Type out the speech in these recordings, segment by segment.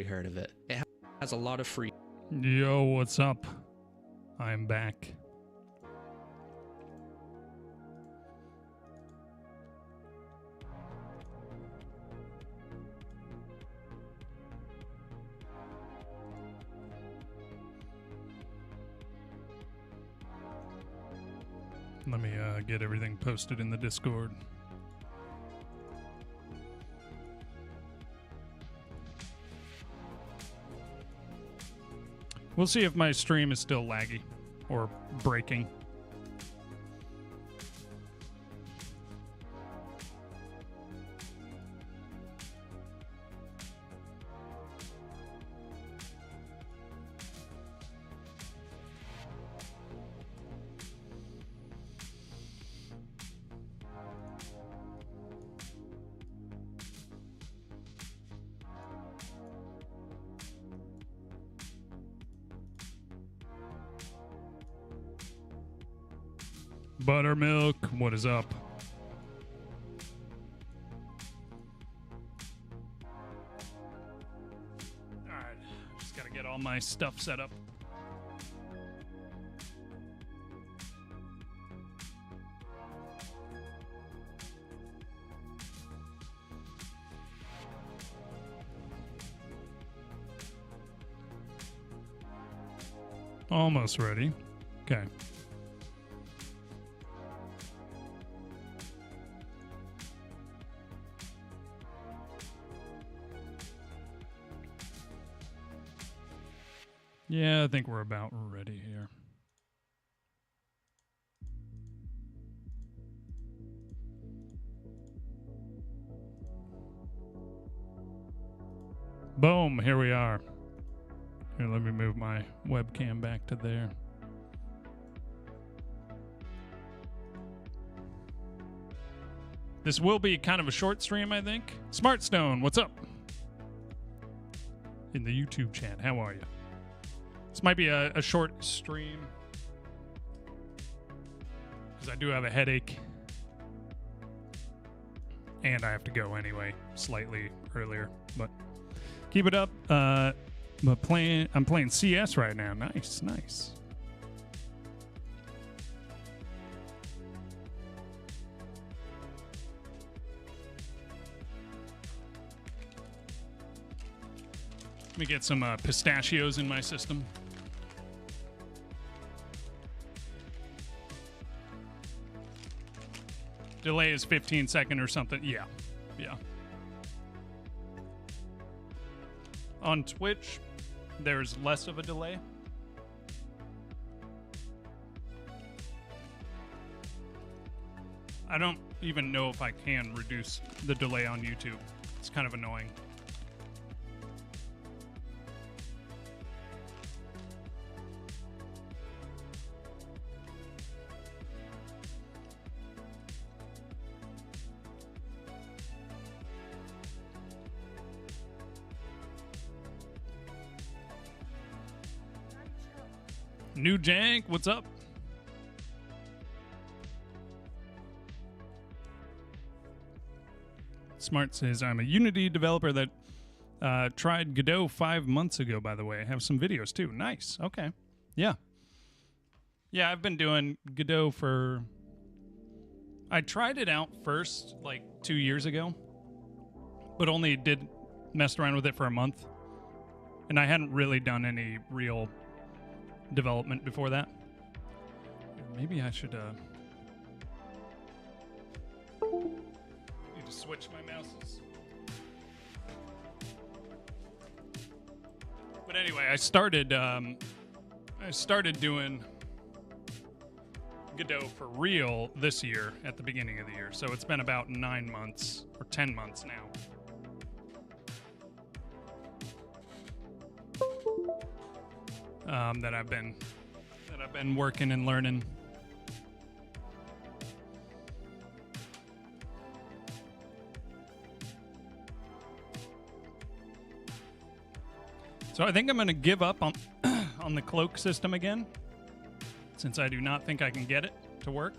heard of it. It has a lot of free. Yo, what's up? I'm back. Let me get everything posted in the Discord. We'll see if my stream is still laggy or breaking. Buttermilk, what is up? Alright, just gotta get all my stuff set up. Almost ready. Okay. Yeah, I think we're about ready here. Boom, here we are. Here, let me move my webcam back to there. This will be kind of a short stream, I think. Smartstone, what's up? In the YouTube chat, how are you? This might be a short stream because I do have a headache and I have to go anyway slightly earlier, but keep it up. I'm playing CS right now. Nice, nice. Let me get some pistachios in my system. Delay is 15 seconds or something. Yeah. Yeah. On Twitch, there's less of a delay. I don't even know if I can reduce the delay on YouTube. It's kind of annoying. New Jank, what's up? Smart says, I'm a Unity developer that tried Godot 5 months ago, by the way. I have some videos too. Nice. Okay. Yeah. Yeah, I've been doing Godot for... I tried it out first, like 2 years ago, but only messed around with it for a month. And I hadn't really done any real development before that. Maybe I should need to switch my mouses. But anyway, I started doing Godot for real this year at the beginning of the year. So it's been about 9 months or 10 months now. That I've been working and learning. So I think I'm going to give up on on the cloak system again, since I do not think I can get it to work.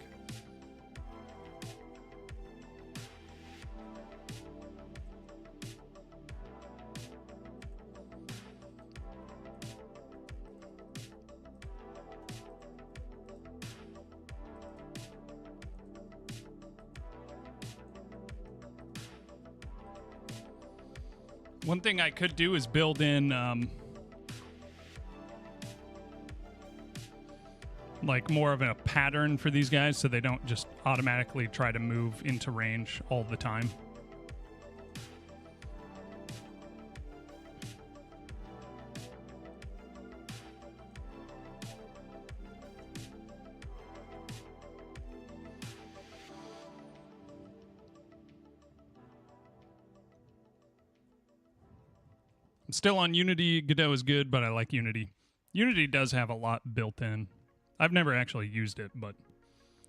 One thing I could do is build in like more of a pattern for these guys so they don't just automatically try to move into range all the time. Still on Unity. Godot is good, but I like Unity. Unity does have a lot built in. I've never actually used it, but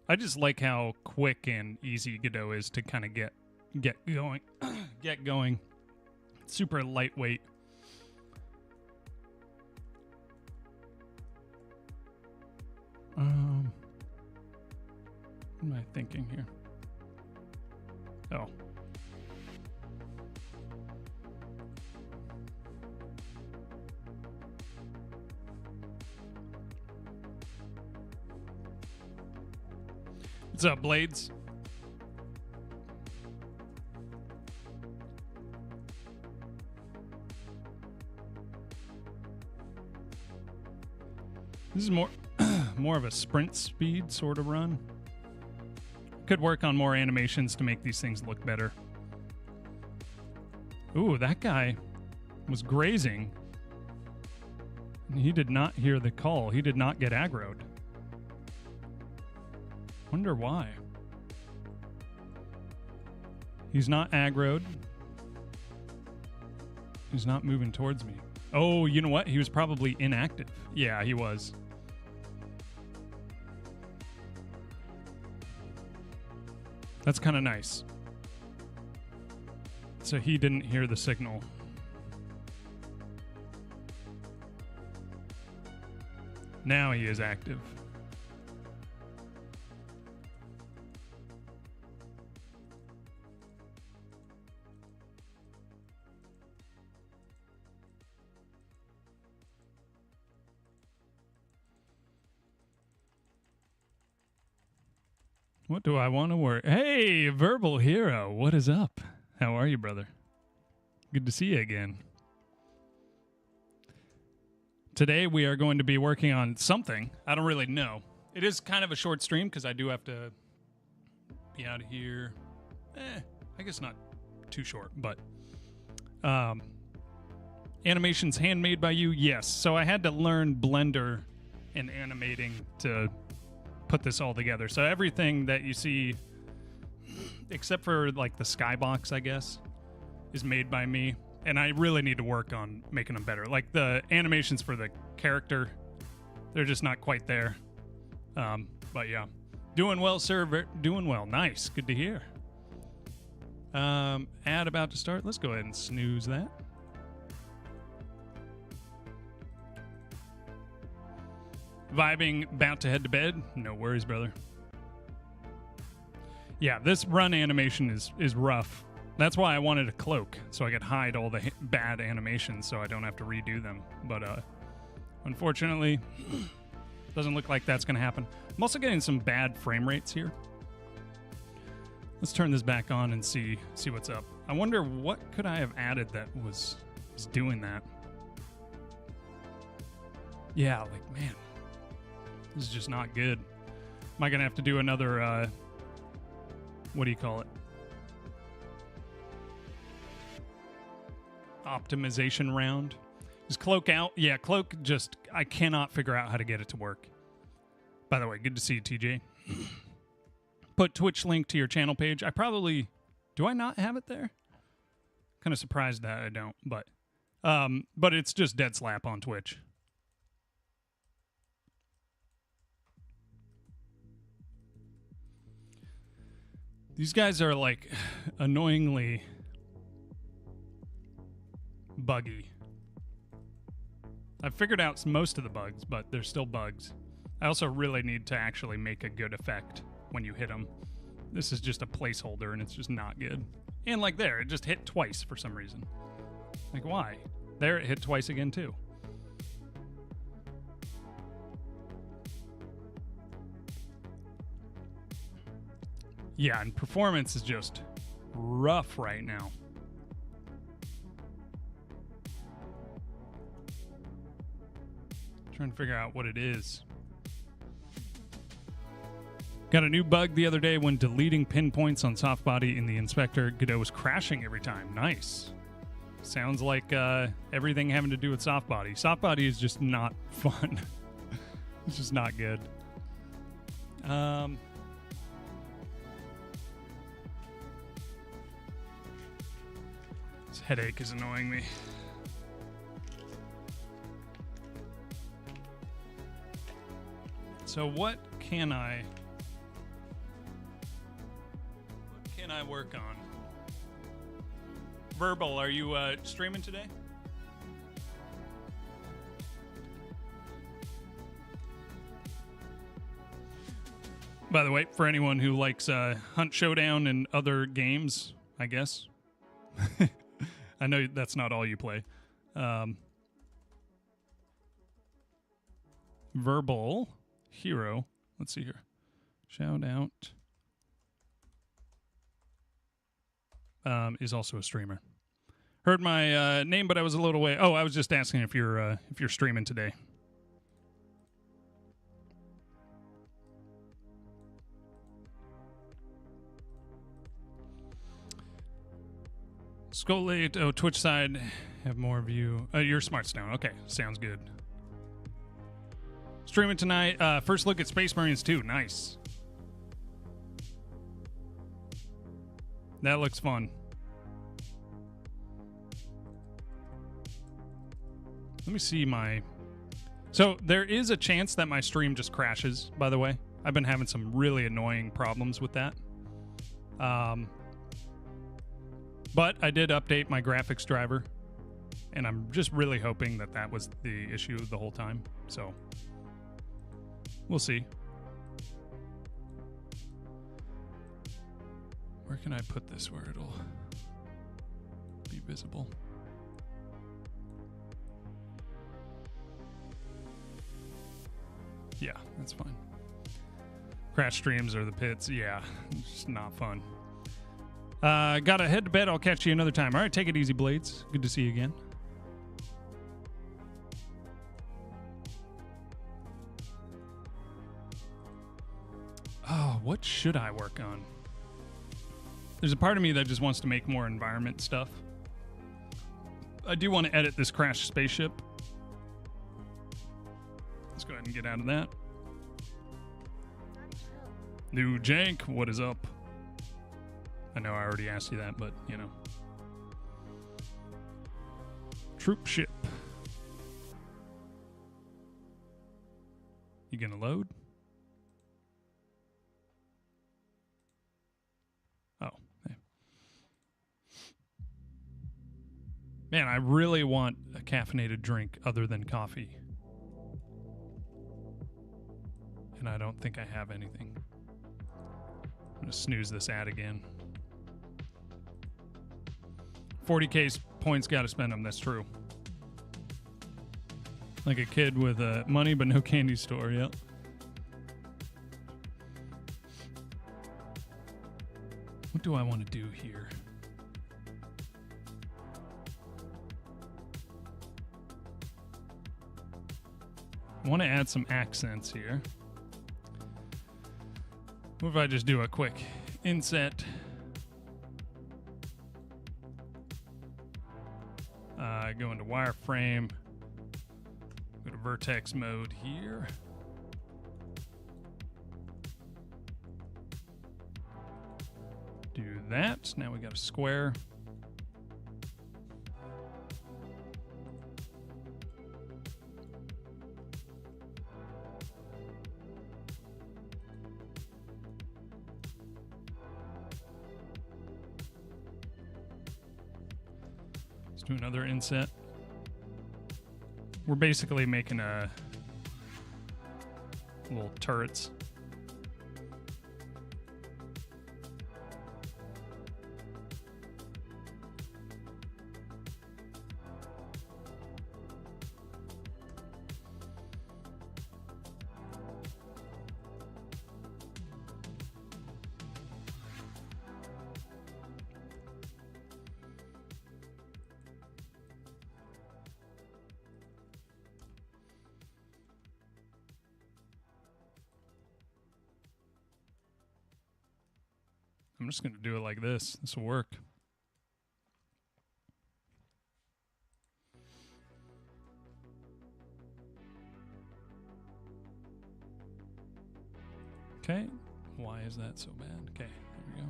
I just like how quick and easy Godot is to kind of get going. Get going. Super lightweight. What am I thinking here? Oh. What's up, Blades? This is more more of a sprint speed sort of run. Could work on more animations to make these things look better. Ooh, that guy was grazing. He did not hear the call. He did not get aggroed. Wonder why. He's not aggroed. He's not moving towards me. Oh, you know what? He was probably inactive. Yeah, he was. That's kind of nice. So he didn't hear the signal. Now he is active. What do I want to work? Hey, Verbal Hero, what is up? How are you, brother? Good to see you again. Today we are going to be working on something. I don't really know. It is kind of a short stream because I do have to be out of here. I guess not too short, but animations handmade by you? Yes. So I had to learn Blender and animating to put this all together. So everything that you see, except for like the skybox, I guess, is made by me. And I really need to work on making them better. Like the animations for the character, they're just not quite there. But yeah. Doing well, sir. Doing well. Nice. Good to hear. Ad about to start. Let's go ahead and snooze that. Vibing, about to head to bed. No worries, brother. Yeah, this run animation is rough. That's why I wanted a cloak, so I could hide all the bad animations so I don't have to redo them. But unfortunately, doesn't look like that's going to happen. I'm also getting some bad frame rates here. Let's turn this back on and see what's up. I wonder what could I have added that was doing that. Yeah, like, man, this is just not good. Am I going to have to do another, what do you call it? Optimization round. Is Cloak out? Yeah, Cloak just, I cannot figure out how to get it to work. By the way, good to see you, TJ. Put Twitch link to your channel page. I probably, do I not have it there? Kind of surprised that I don't, but it's just Dead Slap on Twitch. These guys are like annoyingly buggy. I've figured out most of the bugs, but there's still bugs. I also really need to actually make a good effect when you hit them. This is just a placeholder and it's just not good. And like there, it just hit twice for some reason. Like why? There it hit twice again too. Yeah, and performance is just rough right now. Trying to figure out what it is. Got a new bug the other day when deleting pinpoints on soft body in the inspector. Godot was crashing every time. Nice. Sounds like everything having to do with soft body. Soft body is just not fun. It's just not good. This headache is annoying me. So what can I work on? Verbal, are you streaming today? By the way, for anyone who likes Hunt Showdown and other games, I guess. I know that's not all you play. Verbal Hero. Let's see here. Shout out. Is also a streamer. Heard my name, but I was a little away. Oh, I was just asking if you're streaming today. Scolate, Twitch side, have more of you. You're Smart Stone. Okay, sounds good. Streaming tonight. First look at Space Marines 2. Nice. That looks fun. Let me see my... So there is a chance that my stream just crashes, by the way. I've been having some really annoying problems with that. But I did update my graphics driver, and I'm just really hoping that that was the issue the whole time. So we'll see. Where can I put this where it'll be visible? Yeah, that's fine. Crash streams or the pits. Yeah, it's just not fun. Gotta head to bed. I'll catch you another time. All right, take it easy, Blades. Good to see you again. Oh, what should I work on? There's a part of me that just wants to make more environment stuff. I do want to edit this crashed spaceship. Let's go ahead and get out of that. New Jank, what is up? I know I already asked you that, but, you know. Troop ship. You gonna load? Oh, hey. Man, I really want a caffeinated drink other than coffee. And I don't think I have anything. I'm gonna snooze this ad again. 40k points, gotta spend them, that's true. Like a kid with money but no candy store, yep. What do I want to do here? I want to add some accents here. What if I just do a quick inset? Go into wireframe. Go to vertex mode here. Do that. Now we got a square. Let's do another inset. We're basically making a little turrets. I'm just going to do it like this. This will work. Okay. Why is that so bad? Okay, there we go.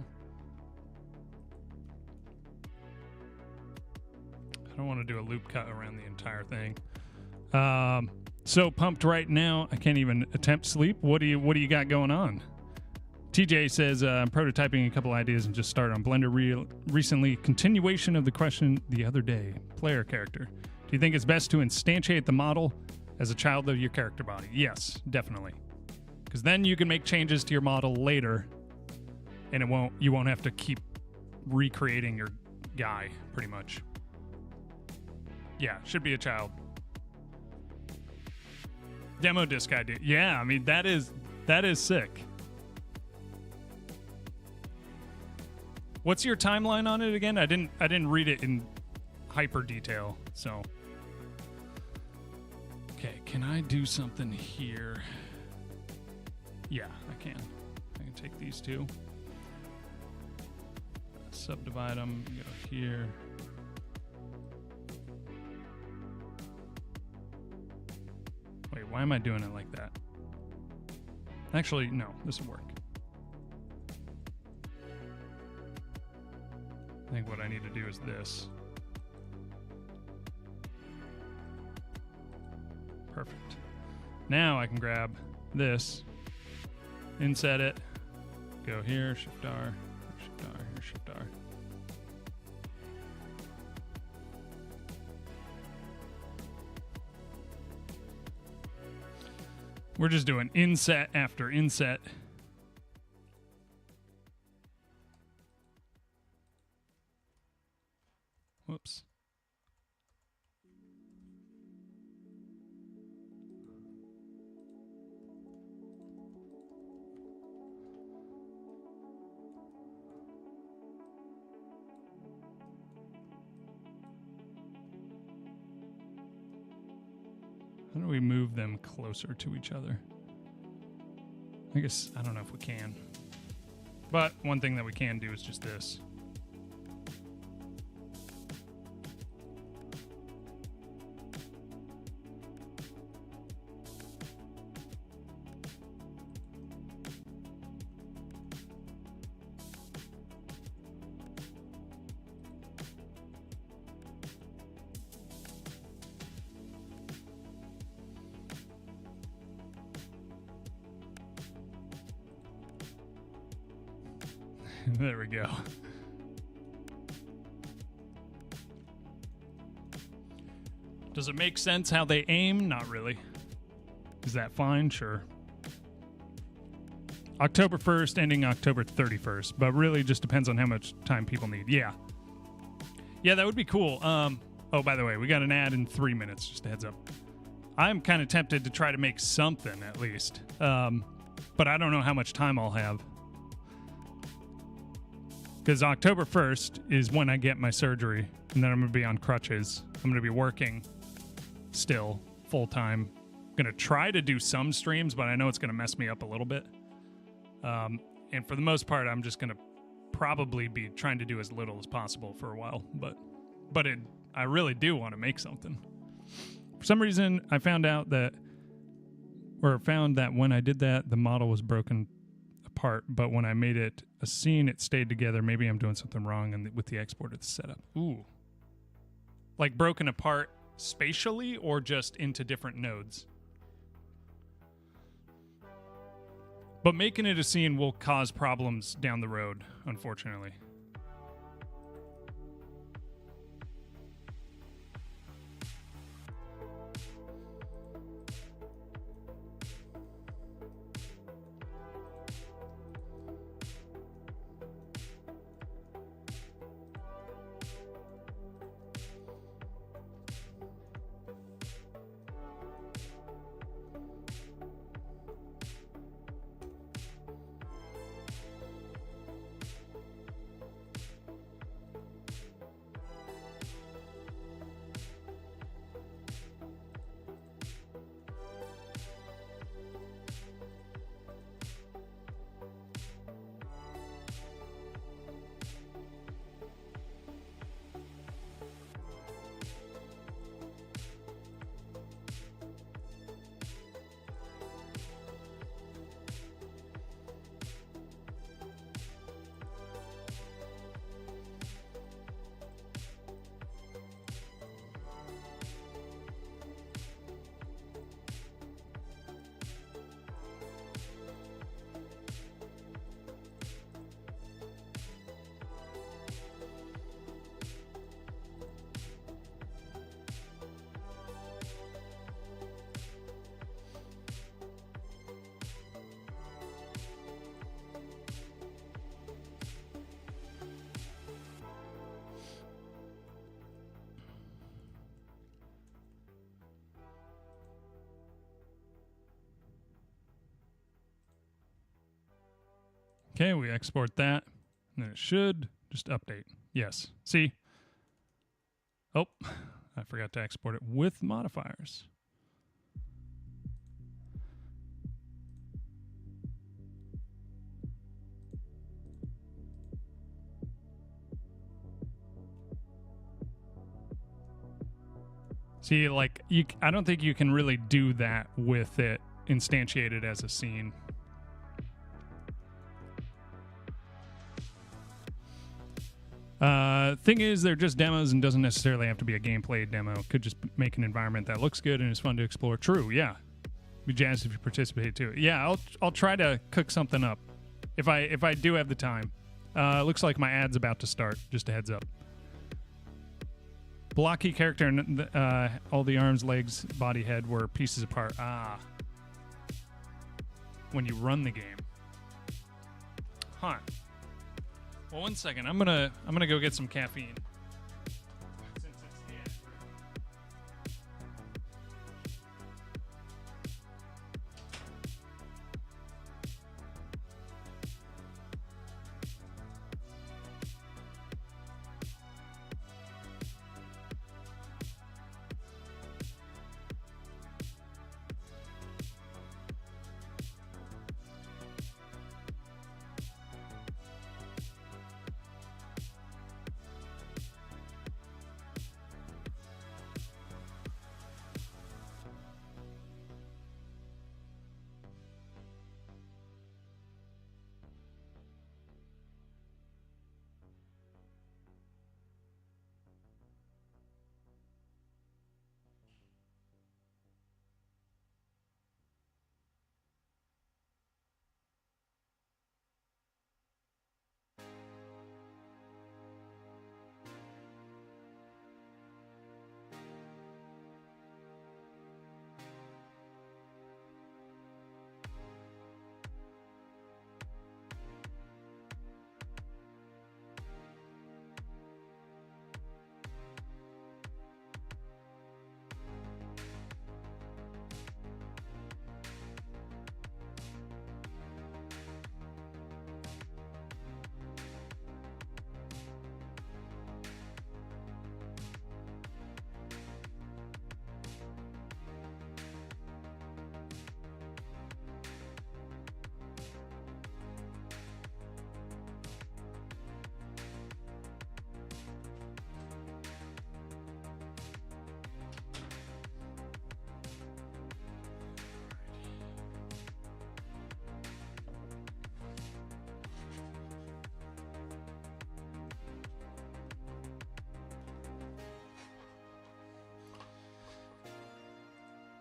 I don't want to do a loop cut around the entire thing. So pumped right now. I can't even attempt sleep. What do you got going on? TJ says, I'm prototyping a couple ideas and just started on Blender recently. Continuation of the question the other day. Player character. Do you think it's best to instantiate the model as a child of your character body? Yes, definitely. Because then you can make changes to your model later, and you won't have to keep recreating your guy, pretty much. Yeah, should be a child. Demo disc idea. Yeah, I mean that is sick. What's your timeline on it again? I didn't read it in hyper detail, so. Okay, can I do something here? Yeah, I can. I can take these two. Subdivide them, go here. Wait, why am I doing it like that? Actually, no, this will work. I think what I need to do is this. Perfect. Now I can grab this, inset it, go here, Shift R, Shift R, here, Shift R. We're just doing inset after inset. Whoops. How do we move them closer to each other? I guess, I don't know if we can. But one thing that we can do is just this. There we go. Does it make sense how they aim? Not really. Is that fine? Sure. October 1st, ending October 31st, but really just depends on how much time people need. Yeah. Yeah, that would be cool. Oh, by the way, we got an ad in 3 minutes, just a heads up. I'm kind of tempted to try to make something at least, but I don't know how much time I'll have. Because October 1st is when I get my surgery, and then I'm going to be on crutches. I'm going to be working still full-time. Going to try to do some streams, but I know it's going to mess me up a little bit. And for the most part, I'm just going to probably be trying to do as little as possible for a while. But I really do want to make something. For some reason, I found that when I did that, the model was broken apart, but when I made it a scene, it stayed together. Maybe I'm doing something wrong with the export of the setup. Ooh. Like broken apart spatially or just into different nodes? But making it a scene will cause problems down the road, unfortunately. Okay, we export that, and then it should just update. Yes. See? Oh, I forgot to export it with modifiers. See, like, I don't think you can really do that with it instantiated as a scene. Thing is, they're just demos and doesn't necessarily have to be a gameplay demo. Could just make an environment that looks good and is fun to explore. True, yeah. Be jazzed if you participate too. Yeah, I'll try to cook something up if I do have the time. Looks like my ad's about to start. Just a heads up. Blocky character and all the arms, legs, body, head were pieces apart. Ah. When you run the game. Huh. Well, 1 second. I'm gonna go get some caffeine. Since it's the end.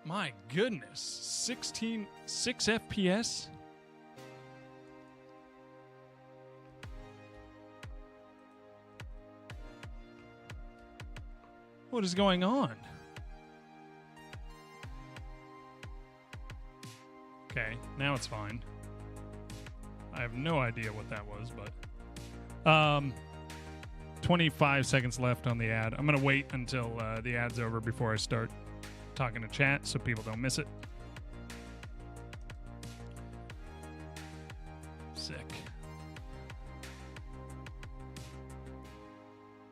My goodness, 6 FPS? What is going on? Okay, now it's fine. I have no idea what that was, but 25 seconds left on the ad. I'm gonna wait until the ad's over before I start talking to chat so people don't miss it. Sick.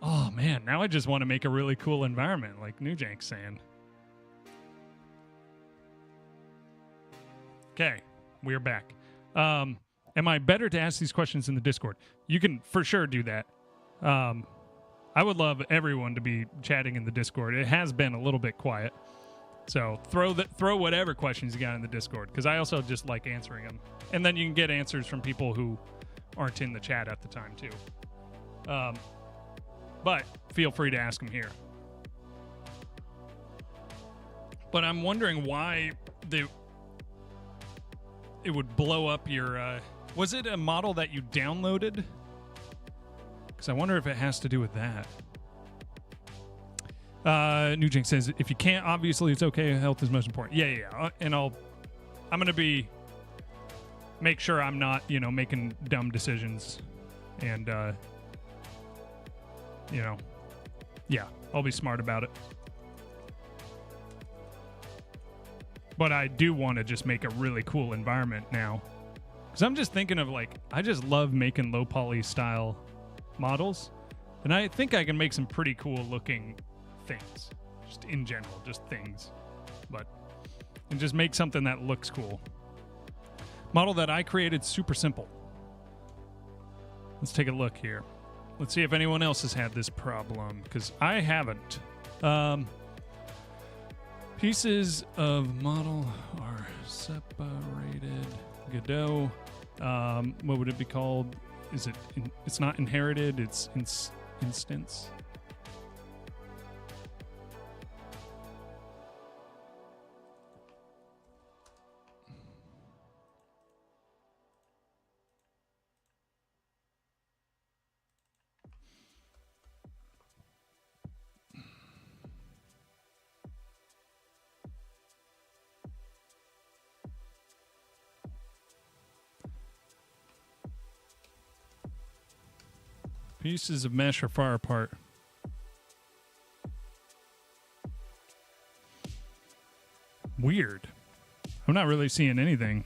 Oh man, now I just want to make a really cool environment like New Jank's saying. Okay, we're back. Am I better to ask these questions in the Discord? You can for sure do that. I would love everyone to be chatting in the Discord. It has been a little bit quiet. So throw whatever questions you got in the Discord, because I also just like answering them. And then you can get answers from people who aren't in the chat at the time, too. But feel free to ask them here. But I'm wondering why it would blow up your... was it a model that you downloaded? Because I wonder if it has to do with that. Nujink says, if you can't, obviously it's okay. Health is most important. Yeah. And I'm going to make sure I'm not, making dumb decisions. And, yeah, I'll be smart about it. But I do want to just make a really cool environment now. Because I'm just thinking of, like, I just love making low poly style models. And I think I can make some pretty cool looking things. Just in general, just things. And just make something that looks cool. Model that I created, super simple. Let's take a look here. Let's see if anyone else has had this problem, because I haven't. Pieces of model are separated. Godot. What would it be called? Is it? It's not inherited. It's instance. Pieces of mesh are far apart. Weird. I'm not really seeing anything.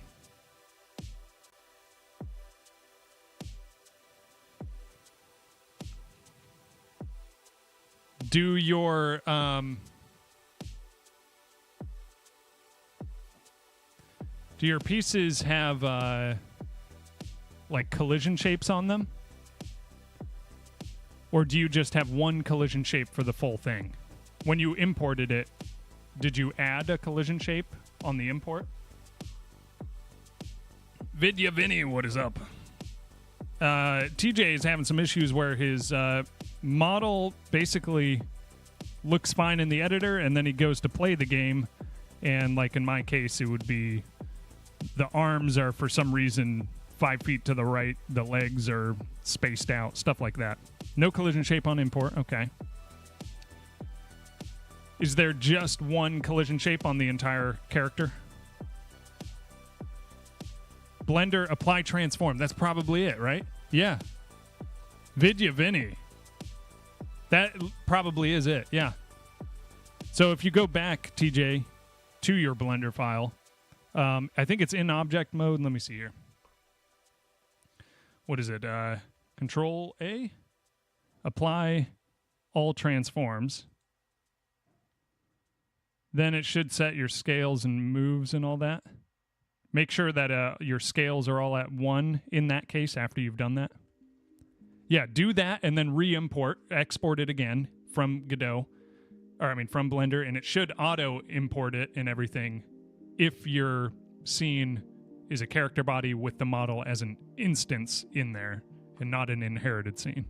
Do your pieces have like collision shapes on them? Or do you just have one collision shape for the full thing? When you imported it, did you add a collision shape on the import? Vidya Vinny, what is up? TJ is having some issues where his model basically looks fine in the editor, and then he goes to play the game, and like in my case, it would be the arms are for some reason 5 feet to the right, the legs are spaced out, stuff like that. No collision shape on import. Okay. Is there just one collision shape on the entire character? Blender, apply, transform. That's probably it, right? Yeah. Vidya Vinny. That probably is it, yeah. So if you go back, TJ, to your Blender file, I think it's in object mode. Let me see here. What is it? Control A? Apply all transforms. Then it should set your scales and moves and all that. Make sure that your scales are all at 1 in that case after you've done that. Yeah, do that and then re-import, export it again from Godot, from Blender, and it should auto-import it and everything if your scene is a character body with the model as an instance in there and not an inherited scene.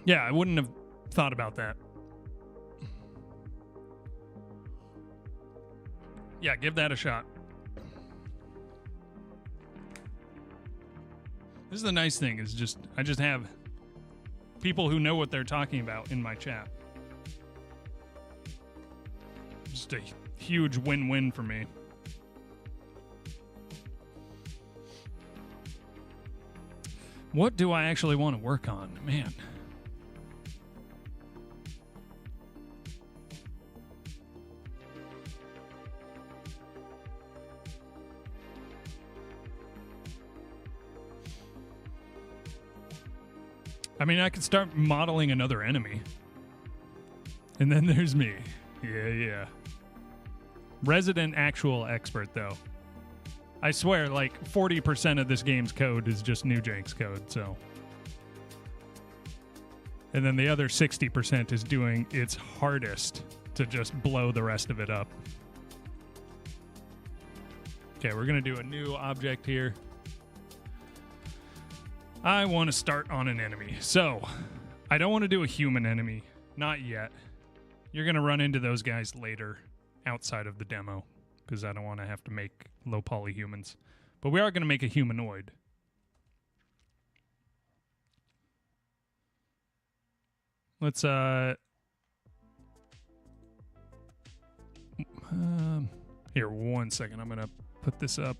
Yeah, I wouldn't have thought about that. Yeah, give that a shot. This is the nice thing, is I just have people who know what they're talking about in my chat. Just a huge win-win for me. What do I actually want to work on? Man. I mean, I could start modeling another enemy. And then there's me. Yeah. Resident actual expert, though. I swear, like, 40% of this game's code is just New Jank's code, so. And then the other 60% is doing its hardest to just blow the rest of it up. Okay, we're going to do a new object here. I want to start on an enemy. So, I don't want to do a human enemy. Not yet. You're going to run into those guys later outside of the demo because I don't want to have to make low poly humans. But we are going to make a humanoid. Let's, here, 1 second. I'm going to put this up.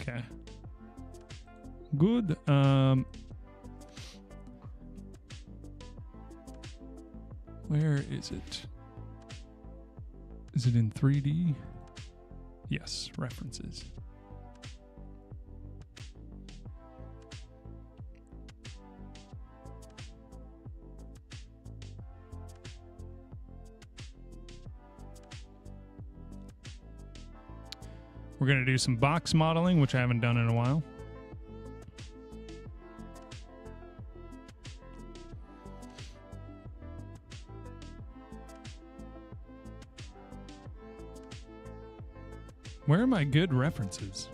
Okay. Good. Where is it? Is it in 3D? Yes, references. We're going to do some box modeling, which I haven't done in a while. Where are my good references?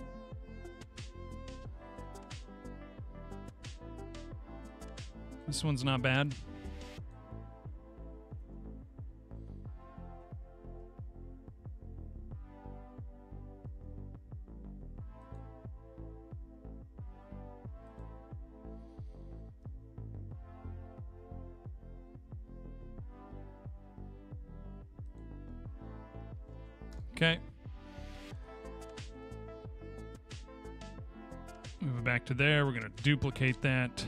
This one's not bad. Okay. Move it back to there. We're going to duplicate that.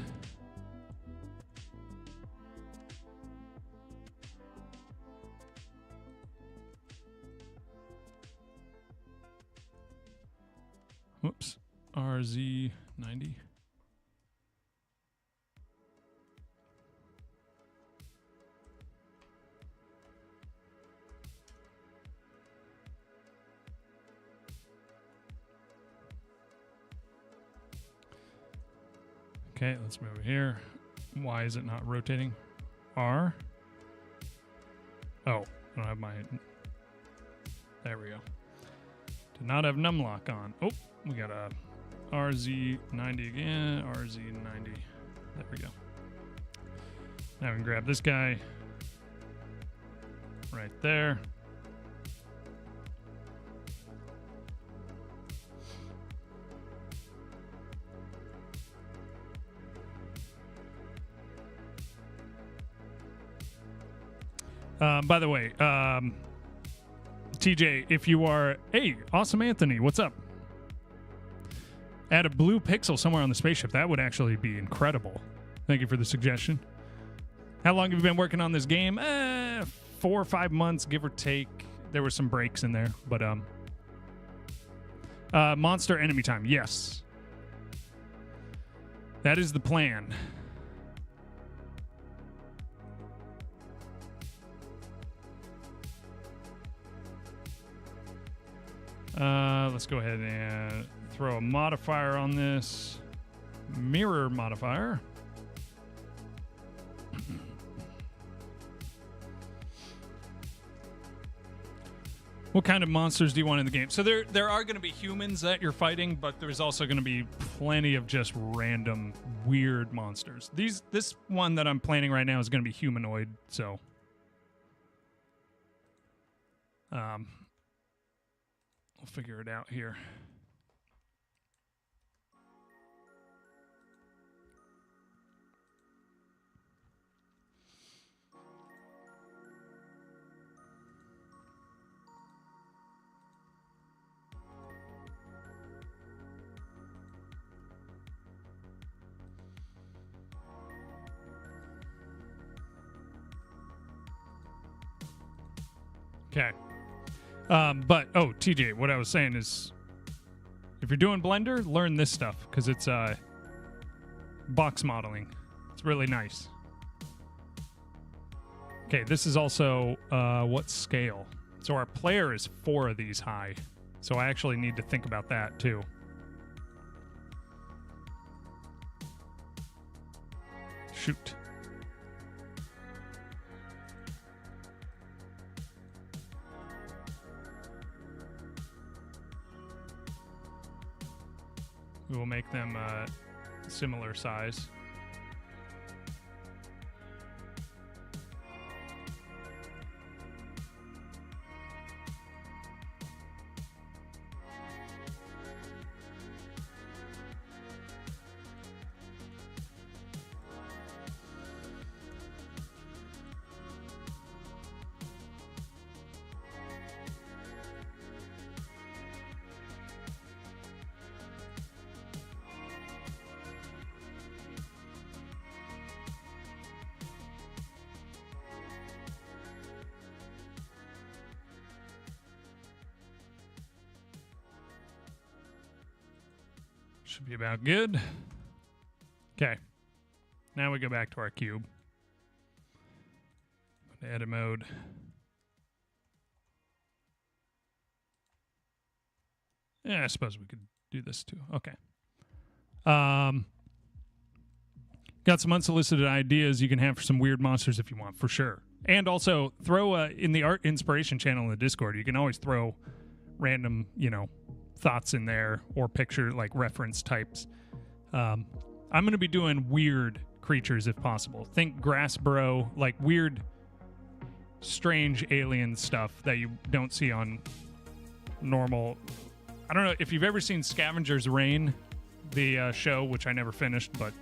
Whoops. RZ90. Okay, let's move it here. Why is it not rotating? R. Oh, I don't have my... There we go. Did not have numlock on. Oh, we got a RZ90 again. RZ90. There we go. Now we can grab this guy right there. By the way, TJ, if you are... Hey, Awesome Anthony, what's up? Add a blue pixel somewhere on the spaceship. That would actually be incredible. Thank you for the suggestion. How long have you been working on this game? 4 or 5 months, give or take. There were some breaks in there, but... monster enemy time, yes. That is the plan. Let's go ahead and throw a modifier on this. Mirror modifier. What kind of monsters do you want in the game? So there are going to be humans that you're fighting, but there's also going to be plenty of just random weird monsters. This one that I'm planning right now is going to be humanoid, so we'll figure it out here. Okay. TJ, what I was saying is, if you're doing Blender, learn this stuff, because it's box modeling. It's really nice. Okay, this is also what scale? So our player is 4 of these high. So I actually need to think about that too. Shoot. We will make them similar size. Should be about good. Okay. Now we go back to our cube. Go to edit mode. Yeah, I suppose we could do this too. Okay. Got some unsolicited ideas you can have for some weird monsters if you want, for sure. And also, throw in the art inspiration channel in the Discord, you can always throw random, thoughts in there or picture, like, reference types. I'm going to be doing weird creatures if possible. Think grass burrow, like weird, strange alien stuff that you don't see on normal. I don't know if you've ever seen Scavenger's Reign, the show, which I never finished, but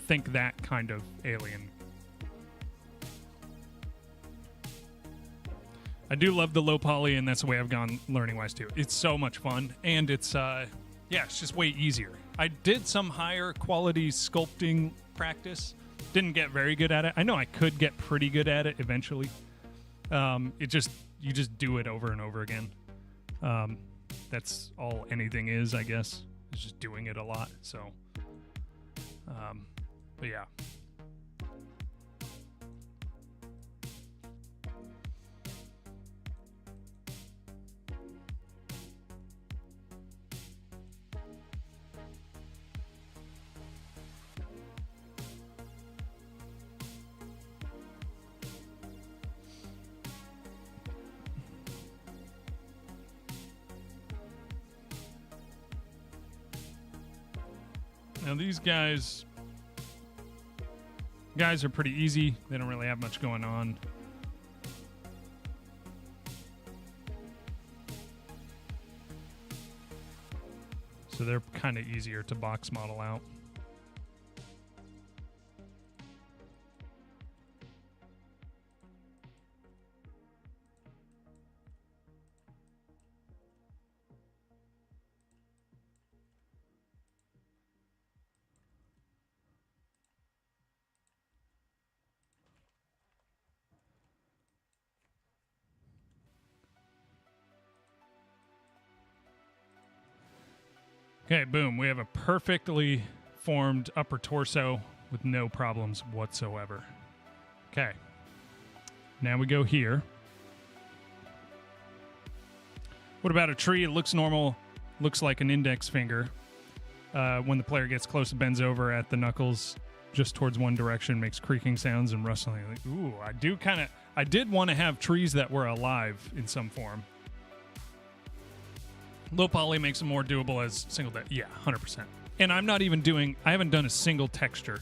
think that kind of alien. I do love the low poly, and that's the way I've gone learning-wise, too. It's so much fun, and it's, it's just way easier. I did some higher quality sculpting practice. Didn't get very good at it. I know I could get pretty good at it eventually. You just do it over and over again. That's all anything is, I guess. It's just doing it a lot, so... but yeah. Now these guys are pretty easy. They don't really have much going on. So they're kind of easier to box model out. Okay, boom. We have a perfectly formed upper torso with no problems whatsoever. Okay. Now we go here. What about a tree? It looks normal. Looks like an index finger. When the player gets close, it bends over at the knuckles just towards one direction, makes creaking sounds and rustling. Like, ooh, I did want to have trees that were alive in some form. Low poly makes it more doable as single deck. Yeah, 100%. And I'm not even doing... I haven't done a single texture.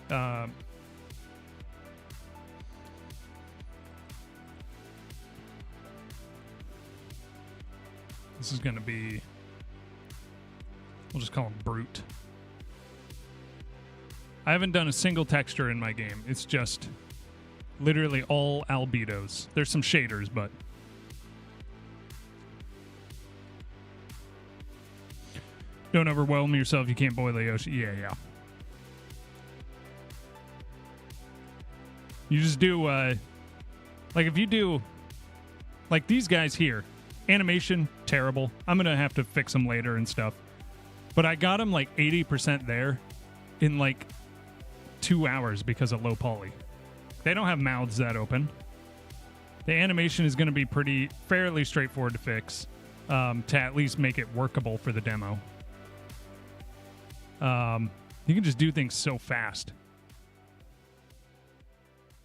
This is going to be... We'll just call him Brute. I haven't done a single texture in my game. It's just literally all albedos. There's some shaders, but... Don't overwhelm yourself. You can't boil the ocean. Yeah. You just do, like if you do, like these guys here, animation, terrible. I'm going to have to fix them later and stuff. But I got them like 80% there in like 2 hours because of low poly. They don't have mouths that open. The animation is going to be fairly straightforward to fix, to at least make it workable for the demo. You can just do things so fast.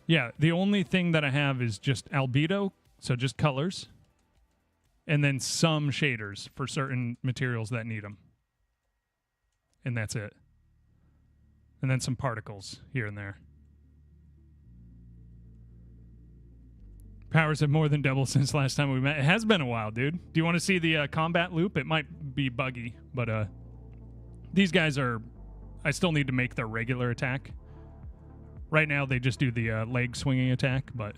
Yeah, the only thing that I have is just albedo, so just colors, and then some shaders for certain materials that need them. And that's it. And then some particles here and there. Powers have more than doubled since last time we met. It has been a while, dude. Do you want to see the combat loop? It might be buggy, but these guys are... I still need to make their regular attack. Right now, they just do the leg swinging attack, but...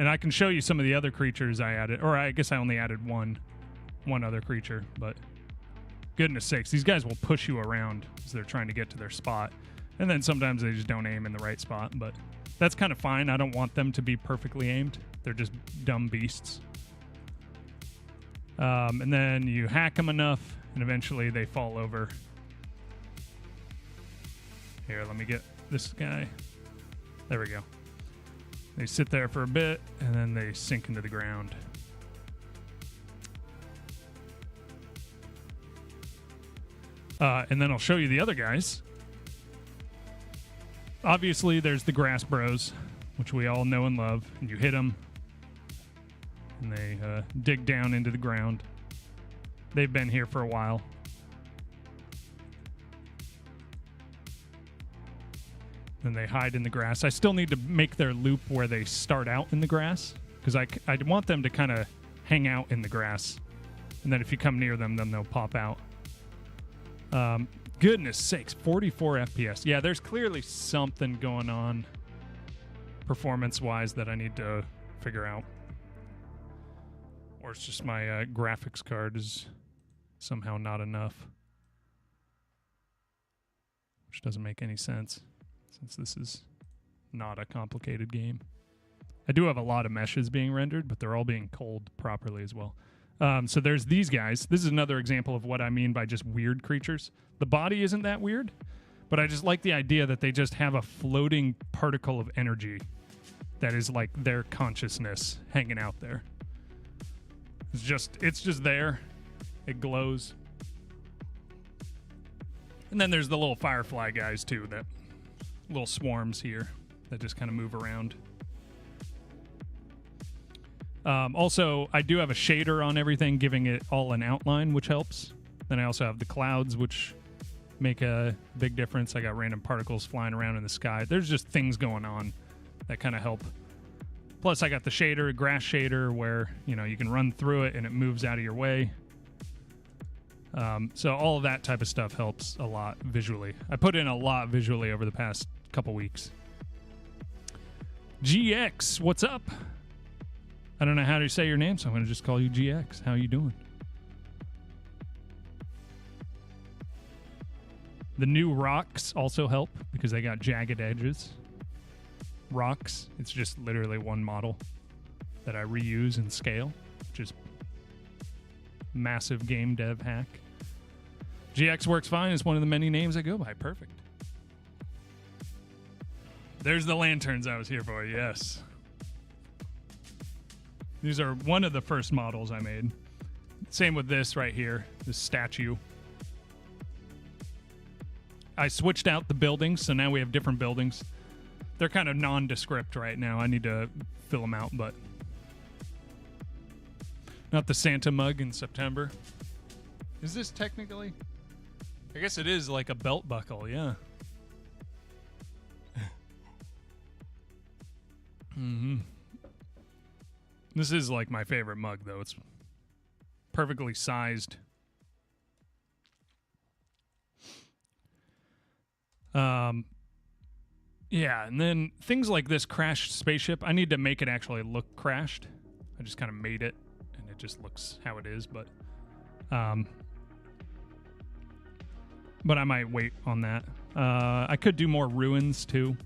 And I can show you some of the other creatures I added. Or I guess I only added one other creature, but... Goodness sakes, these guys will push you around as they're trying to get to their spot. And then sometimes they just don't aim in the right spot, but that's kind of fine. I don't want them to be perfectly aimed. They're just dumb beasts. And then you hack them enough, and eventually they fall over. Here, let me get this guy. There we go. They sit there for a bit, and then they sink into the ground. And then I'll show you the other guys. Obviously, there's the grass bros, which we all know and love. And you hit them, and they dig down into the ground. They've been here for a while. Then they hide in the grass. I still need to make their loop where they start out in the grass, because I want them to kind of hang out in the grass. And then if you come near them, then they'll pop out. Goodness sakes, 44 FPS. Yeah, there's clearly something going on performance-wise that I need to figure out. Or it's just my graphics card is somehow not enough. Which doesn't make any sense, since this is not a complicated game. I do have a lot of meshes being rendered, but they're all being culled properly as well. So there's these guys. This is another example of what I mean by just weird creatures. The body isn't that weird, but I just like the idea that they just have a floating particle of energy that is like their consciousness hanging out there. It's just there. It glows. And then there's the little firefly guys too, that little swarms here that just kind of move around. Also, I do have a shader on everything, giving it all an outline, which helps. Then I also have the clouds, which make a big difference. I got random particles flying around in the sky. There's just things going on that kind of help. Plus, I got the shader, grass shader, where you can run through it and it moves out of your way. So all of that type of stuff helps a lot visually. I put in a lot visually over the past couple weeks. GX, what's up? I don't know how to say your name, so I'm going to just call you GX. How you doing? The new rocks also help because they got jagged edges. Rocks, it's just literally one model that I reuse and scale, which is massive game dev hack. GX works fine. It's one of the many names I go by. Perfect. There's the lanterns I was here for, yes. These are one of the first models I made. Same with this right here, this statue. I switched out the buildings, so now we have different buildings. They're kind of nondescript right now. I need to fill them out, but not the Santa mug in September. Is this technically? I guess it is like a belt buckle, yeah. Mm-hmm. This is like my favorite mug, though. It's perfectly sized. Yeah, and then things like this crashed spaceship, I need to make it actually look crashed. I just kind of made it, and it just looks how it is, but I might wait on that. I could do more ruins, too.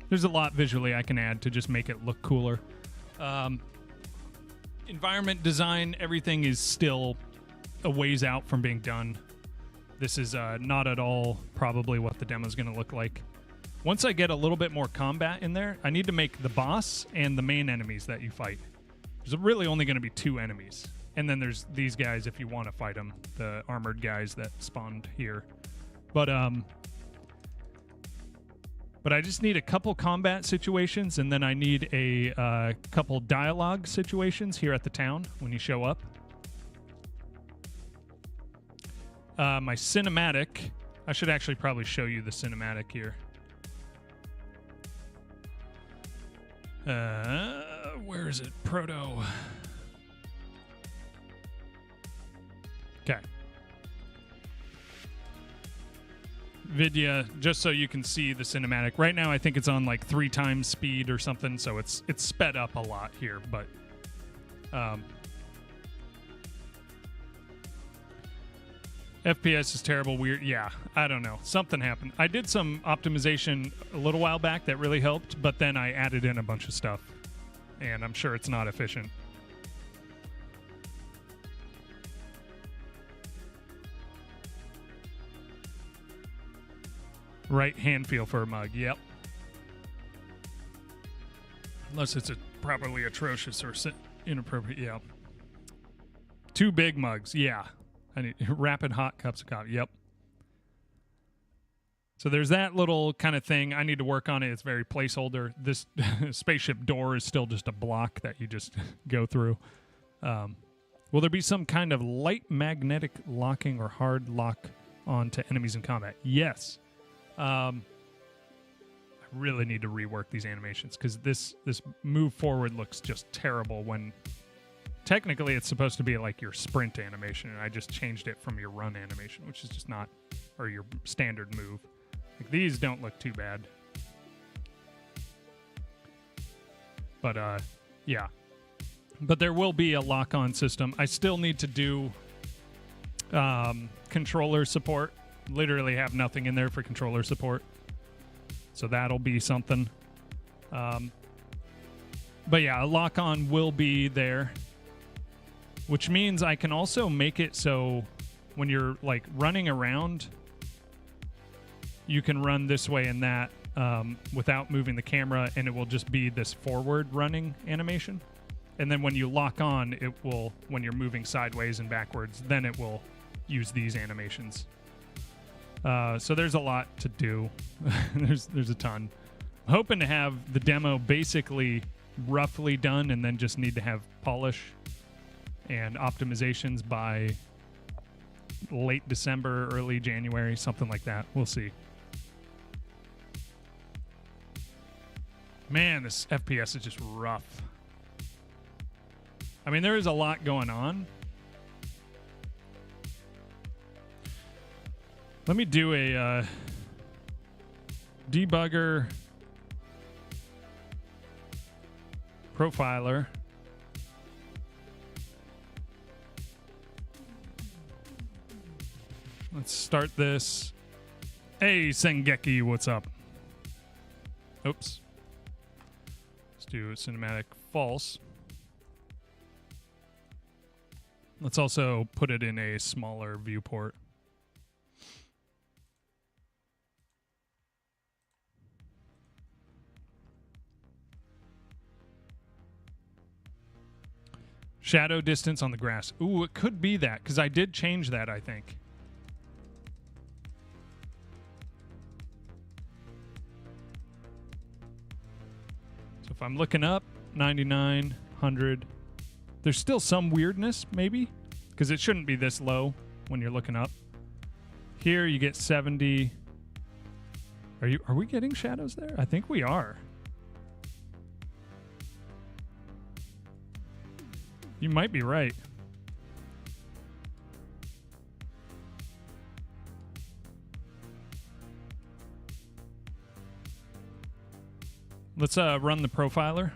There's a lot visually I can add to just make it look cooler. Environment design, everything is still a ways out from being done. This is not at all probably what the demo is going to look like. Once I get a little bit more combat in there, I need to make the boss and the main enemies that you fight. There's really only going to be 2 enemies. And then there's these guys if you want to fight them, the armored guys that spawned here. But I just need a couple combat situations, and then I need a couple dialogue situations here at the town when you show up. My cinematic, I should actually probably show you the cinematic here. Where is it? Proto. Okay. Vidya, just so you can see the cinematic. Right now, I think it's on like 3 times speed or something, so it's sped up a lot here. But FPS is terrible, weird. Yeah, I don't know. Something happened. I did some optimization a little while back that really helped, but then I added in a bunch of stuff, and I'm sure it's not efficient. Right hand feel for a mug, yep. Unless it's a properly atrocious or inappropriate, yeah. 2 big mugs, yeah. I need rapid hot cups of coffee, yep. So there's that little kind of thing. I need to work on it. It's very placeholder. This spaceship door is still just a block that you just go through. Will there be some kind of light magnetic locking or hard lock onto enemies in combat? Yes. I really need to rework these animations because this move forward looks just terrible when technically it's supposed to be like your sprint animation, and I just changed it from your run animation, which is just not, or your standard move. Like, these don't look too bad. But yeah. But there will be a lock-on system. I still need to do controller support. Literally have nothing in there for controller support. So that'll be something. But yeah, a lock-on will be there. Which means I can also make it so when you're like running around, you can run this way and that without moving the camera, and it will just be this forward running animation. And then when you lock on, it will, when you're moving sideways and backwards, then it will use these animations. So there's a lot to do. there's a ton. I'm hoping to have the demo basically roughly done and then just need to have polish and optimizations by late December, early January, something like that. We'll see. Man, this FPS is just rough. I mean, there is a lot going on. Let me do a debugger profiler. Let's start this. Hey, Sengeki, what's up? Oops. Let's do cinematic false. Let's also put it in a smaller viewport. Shadow distance on the grass. Ooh, it could be that, because I did change that, I think. So if I'm looking up, 99, 100. There's still some weirdness, maybe, because it shouldn't be this low when you're looking up. Here you get 70. Are we getting shadows there? I think we are. You might be right. Let's run the profiler.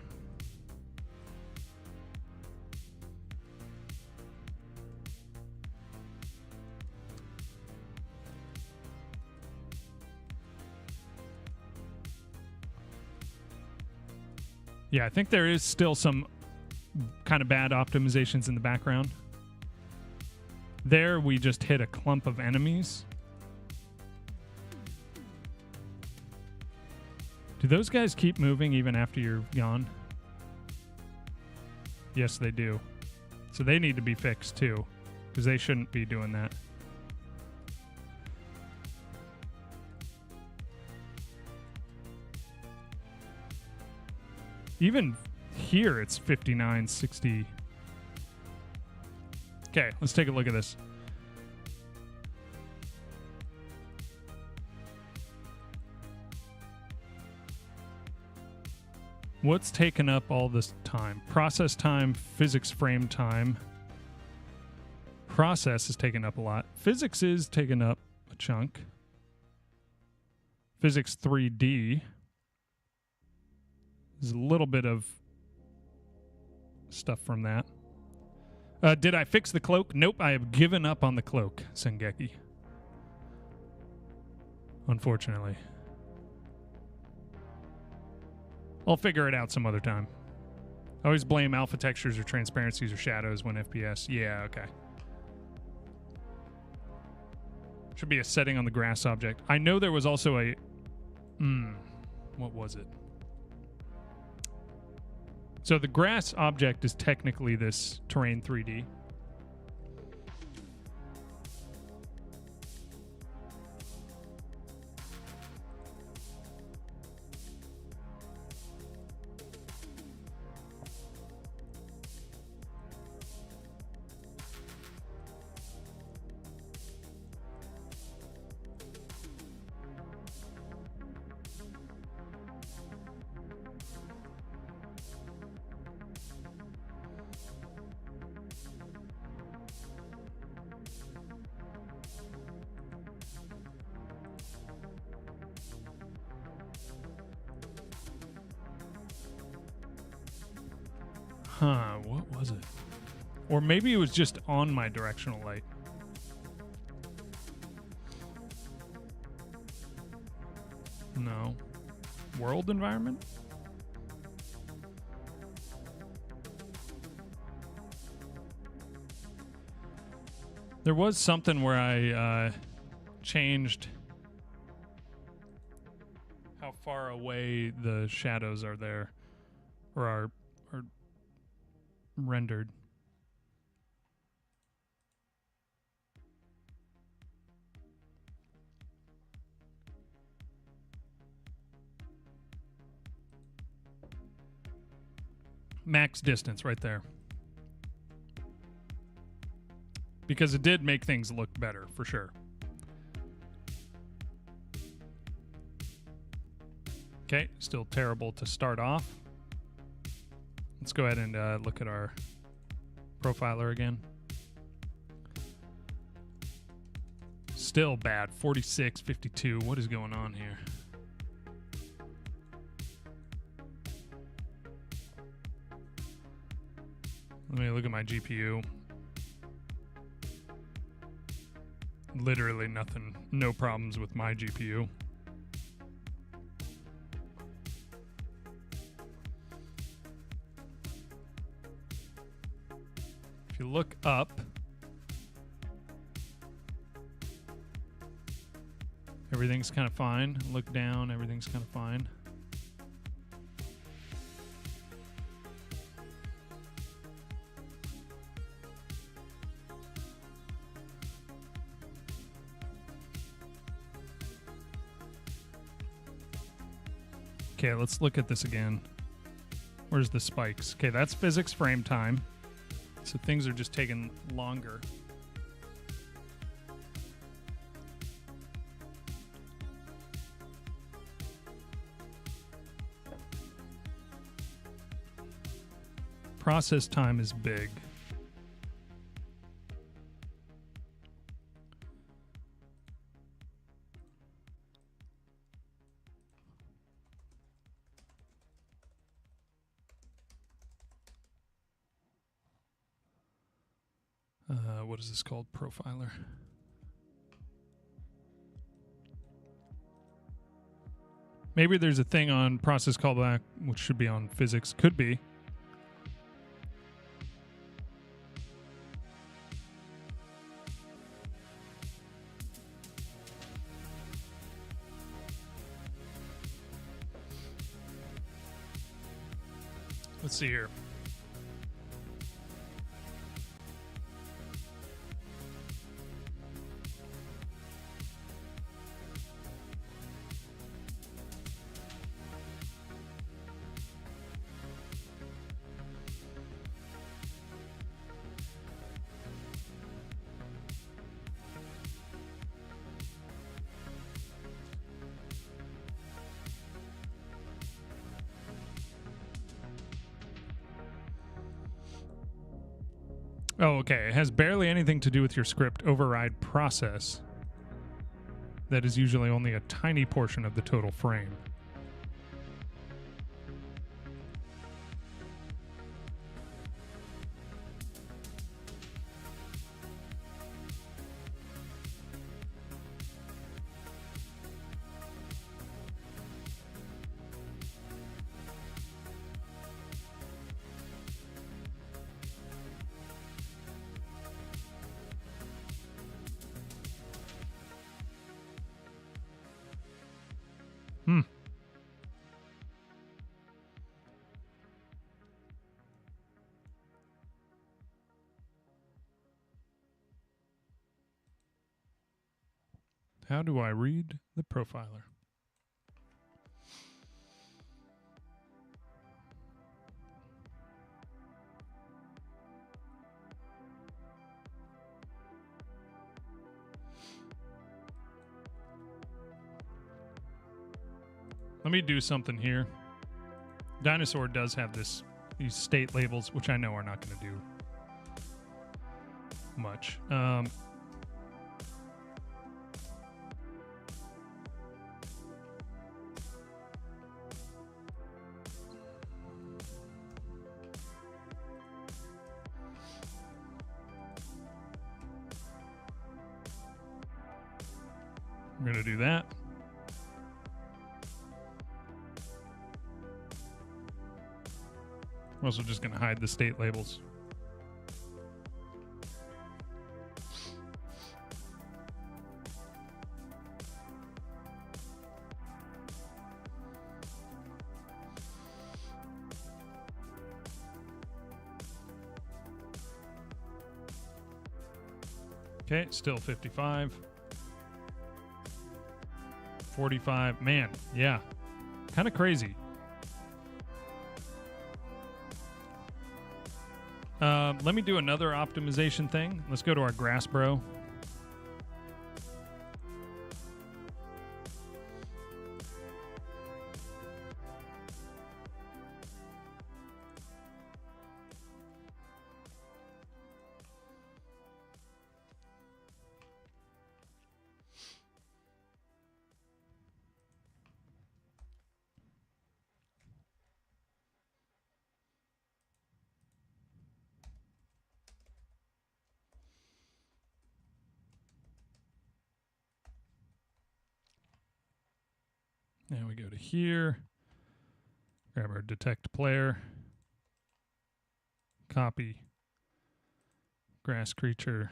Yeah, I think there is still some kind of bad optimizations in the background. There, we just hit a clump of enemies. Do those guys keep moving even after you're gone? Yes, they do. So they need to be fixed too, because they shouldn't be doing that. Even here, it's 59, 60. Okay, let's take a look at this. What's taken up all this time? Process time, physics frame time. Process is taking up a lot. Physics is taking up a chunk. Physics 3D. There's a little bit of stuff from that. Did I fix the cloak? Nope, I have given up on the cloak, Sengeki. Unfortunately. I'll figure it out some other time. I always blame alpha textures or transparencies or shadows when FPS. Yeah, okay. Should be a setting on the grass object. I know there was also a... what was it? So the grass object is technically this terrain 3D. Huh, what was it? Or maybe it was just on my directional light. No. World environment? There was something where I changed how far away the shadows are there, or are rendered. Max distance right there. Because it did make things look better, for sure. Okay, still terrible to start off. Let's go ahead and look at our profiler again. Still bad. 46, 52. What is going on here? Let me look at my GPU. Literally nothing. No problems with my GPU. If you look up, everything's kind of fine. Look down, everything's kind of fine. Okay, let's look at this again. Where's the spikes? Okay, that's physics frame time. So things are just taking longer. Process time is big. What is this called? Profiler. Maybe there's a thing on process callback, which should be on physics. Could be. Let's see here. Oh, okay. It has barely anything to do with your script override process. That is usually only a tiny portion of the total frame. How do I read the profiler? Let me do something here. Dinosaur does have these state labels, which I know are not going to do much. I'm going to do that. I'm also just going to hide the state labels. Okay, still 55. 45. Man, yeah. Kind of crazy. Let me do another optimization thing. Let's go to our grass bro. Now we go to here, grab our detect player, copy, grass creature,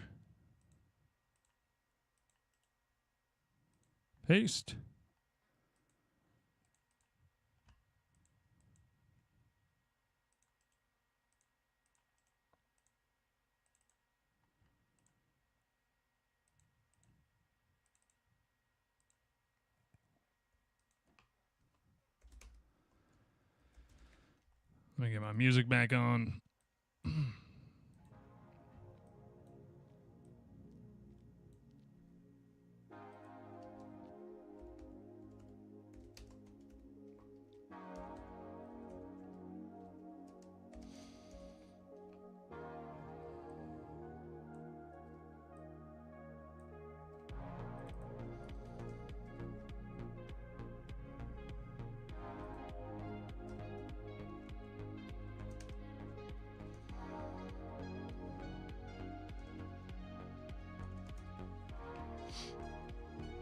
paste. Let me get my music back on.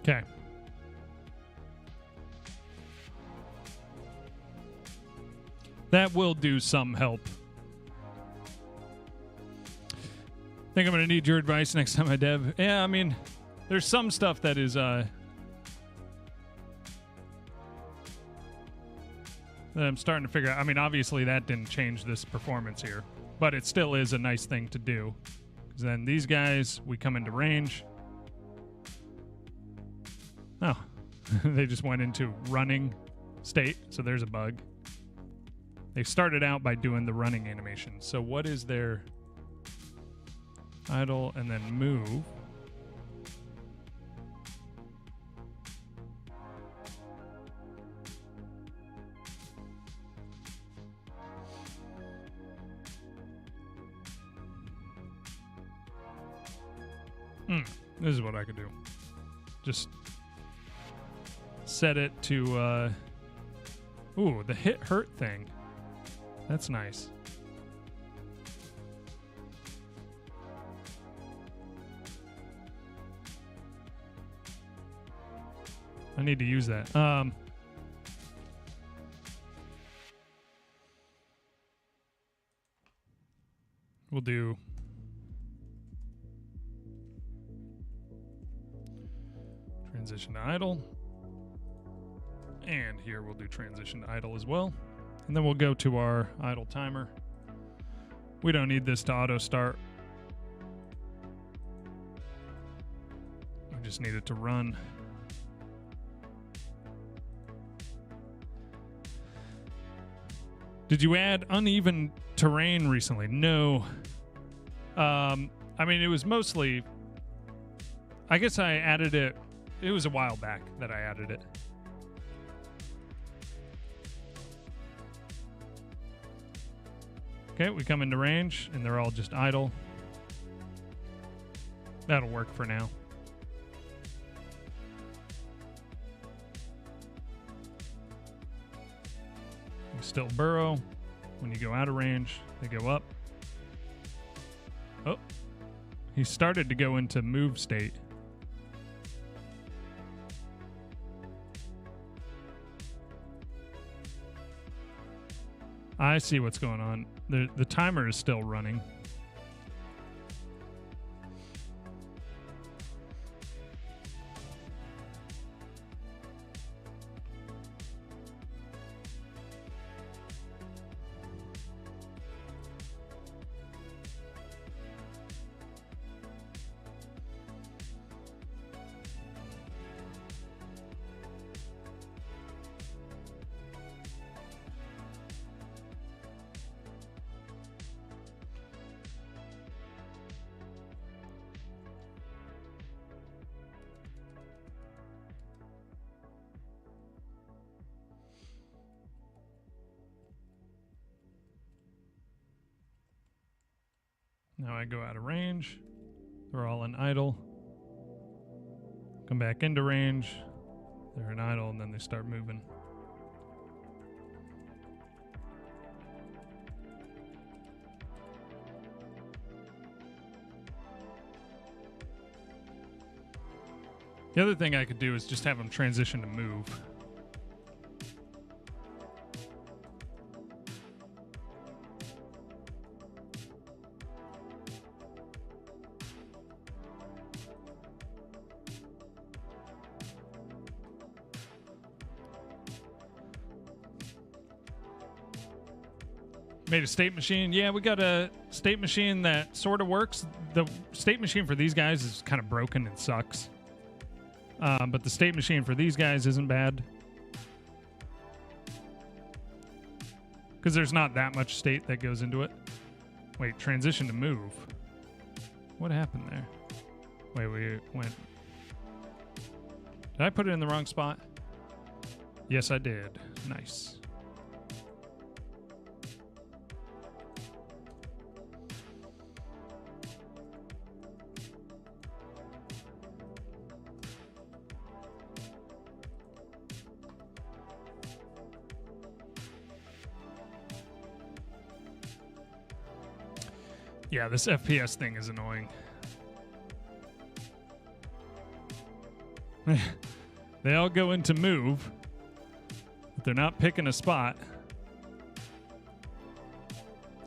Okay. That will do some help. Think I'm going to need your advice next time I dev. Yeah, I mean, there's some stuff that is that I'm starting to figure out. I mean, obviously that didn't change this performance here, but it still is a nice thing to do. Because then these guys, we come into range. Oh, they just went into running state, so there's a bug. They started out by doing the running animation. So what is their idle and then move? This is what I could do. Just set it to, ooh, the hit hurt thing. That's nice. I need to use that. We'll do transition to idle. And here we'll do transition to idle as well. And then we'll go to our idle timer. We don't need this to auto start. We just need it to run. Did you add uneven terrain recently? No. I mean, it was mostly... I guess I added it... It was a while back that I added it. Okay, we come into range, and they're all just idle. That'll work for now. You still burrow. When you go out of range, they go up. Oh, he started to go into move state. I see what's going on. The timer is still running. Now I go out of range. They're all in idle. Come back into range. They're in idle, and then they start moving. The other thing I could do is just have them transition to move. Made a state machine. Yeah, we got a state machine that sort of works. The state machine for these guys is kind of broken and sucks. But the state machine for these guys isn't bad. Because there's not that much state that goes into it. Wait, transition to move. What happened there? Wait, we went... Did I put it in the wrong spot? Yes, I did. Nice. Yeah, this FPS thing is annoying. They all go into move, but they're not picking a spot.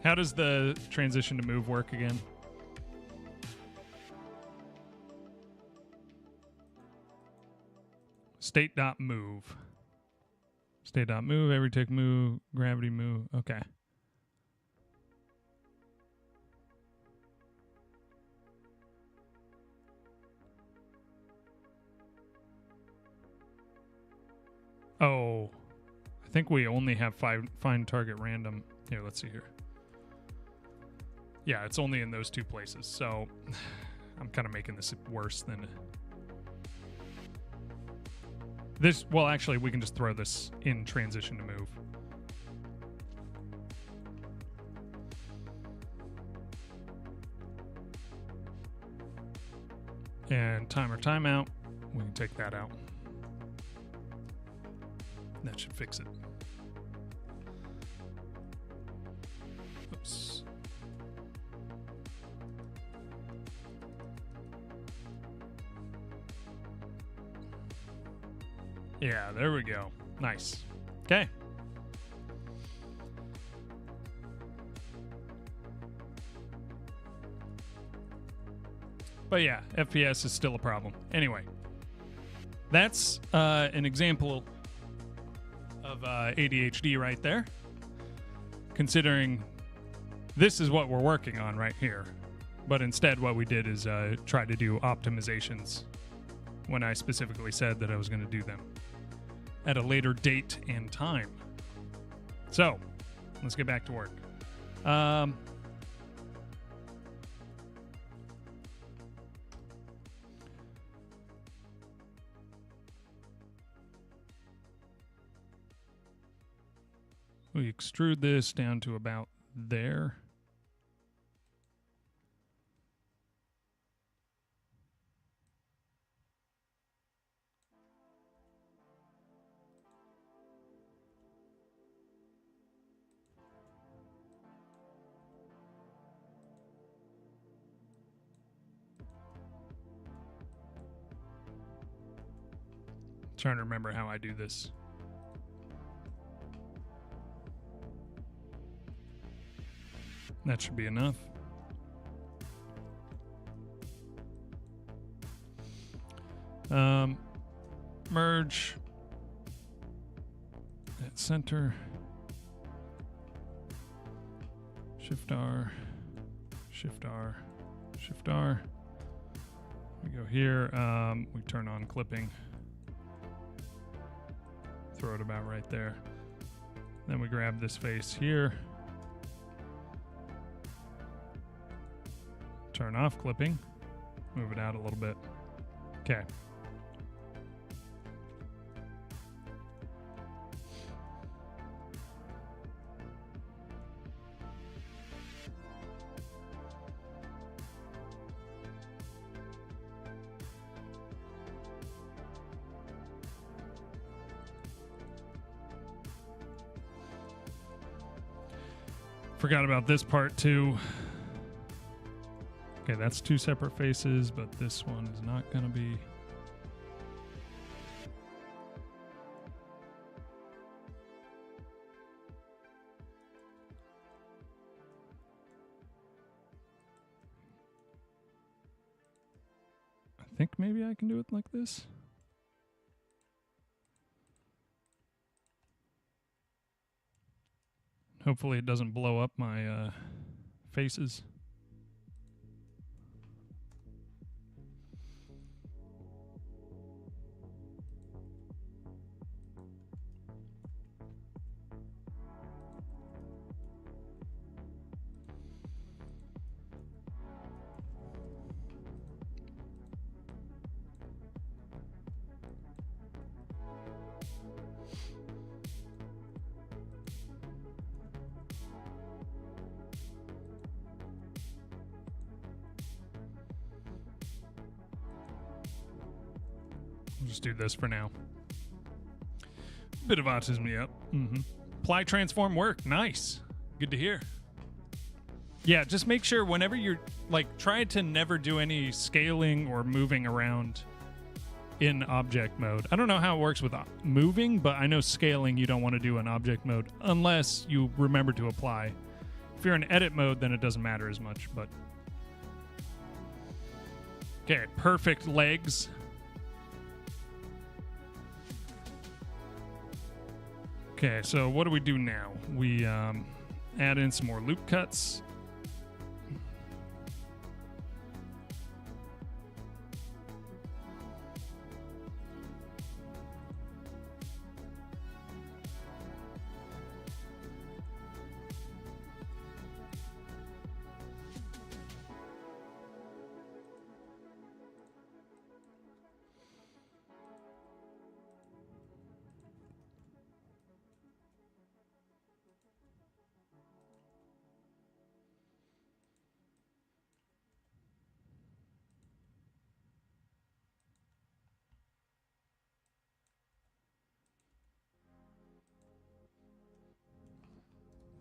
How does the transition to move work again? State.move. State.move, every tick move, gravity move. Okay. Oh, I think we only have find target random. Here, let's see here. Yeah, it's only in those two places. So I'm kind of making this worse than this. Well, actually, we can just throw this in transition to move. And timer timeout. We can take that out. That should fix it. Oops. Yeah, there we go. Nice. Okay. But yeah, FPS is still a problem. Anyway, that's an example of ADHD right there. Considering this is what we're working on right here. But instead what we did is try to do optimizations when I specifically said that I was going to do them at a later date and time. So, let's get back to work. We extrude this down to about there. Trying to remember how I do this. That should be enough. Merge at center. Shift R, Shift R, Shift R. We go here. We turn on clipping. Throw it about right there. Then we grab this face here. Turn off clipping. Move it out a little bit. Okay. Forgot about this part too. Okay, that's two separate faces, but this one is not going to be. I think maybe I can do it like this. Hopefully it doesn't blow up my faces. We'll just do this for now. Bit of autism, yep. Apply transform work. Nice. Good to hear. Yeah, just make sure whenever you're, like, try to never do any scaling or moving around in object mode. I don't know how it works with moving, but I know scaling you don't want to do in object mode unless you remember to apply. If you're in edit mode, then it doesn't matter as much, but... Okay, perfect legs. Okay, so what do we do now? We add in some more loop cuts.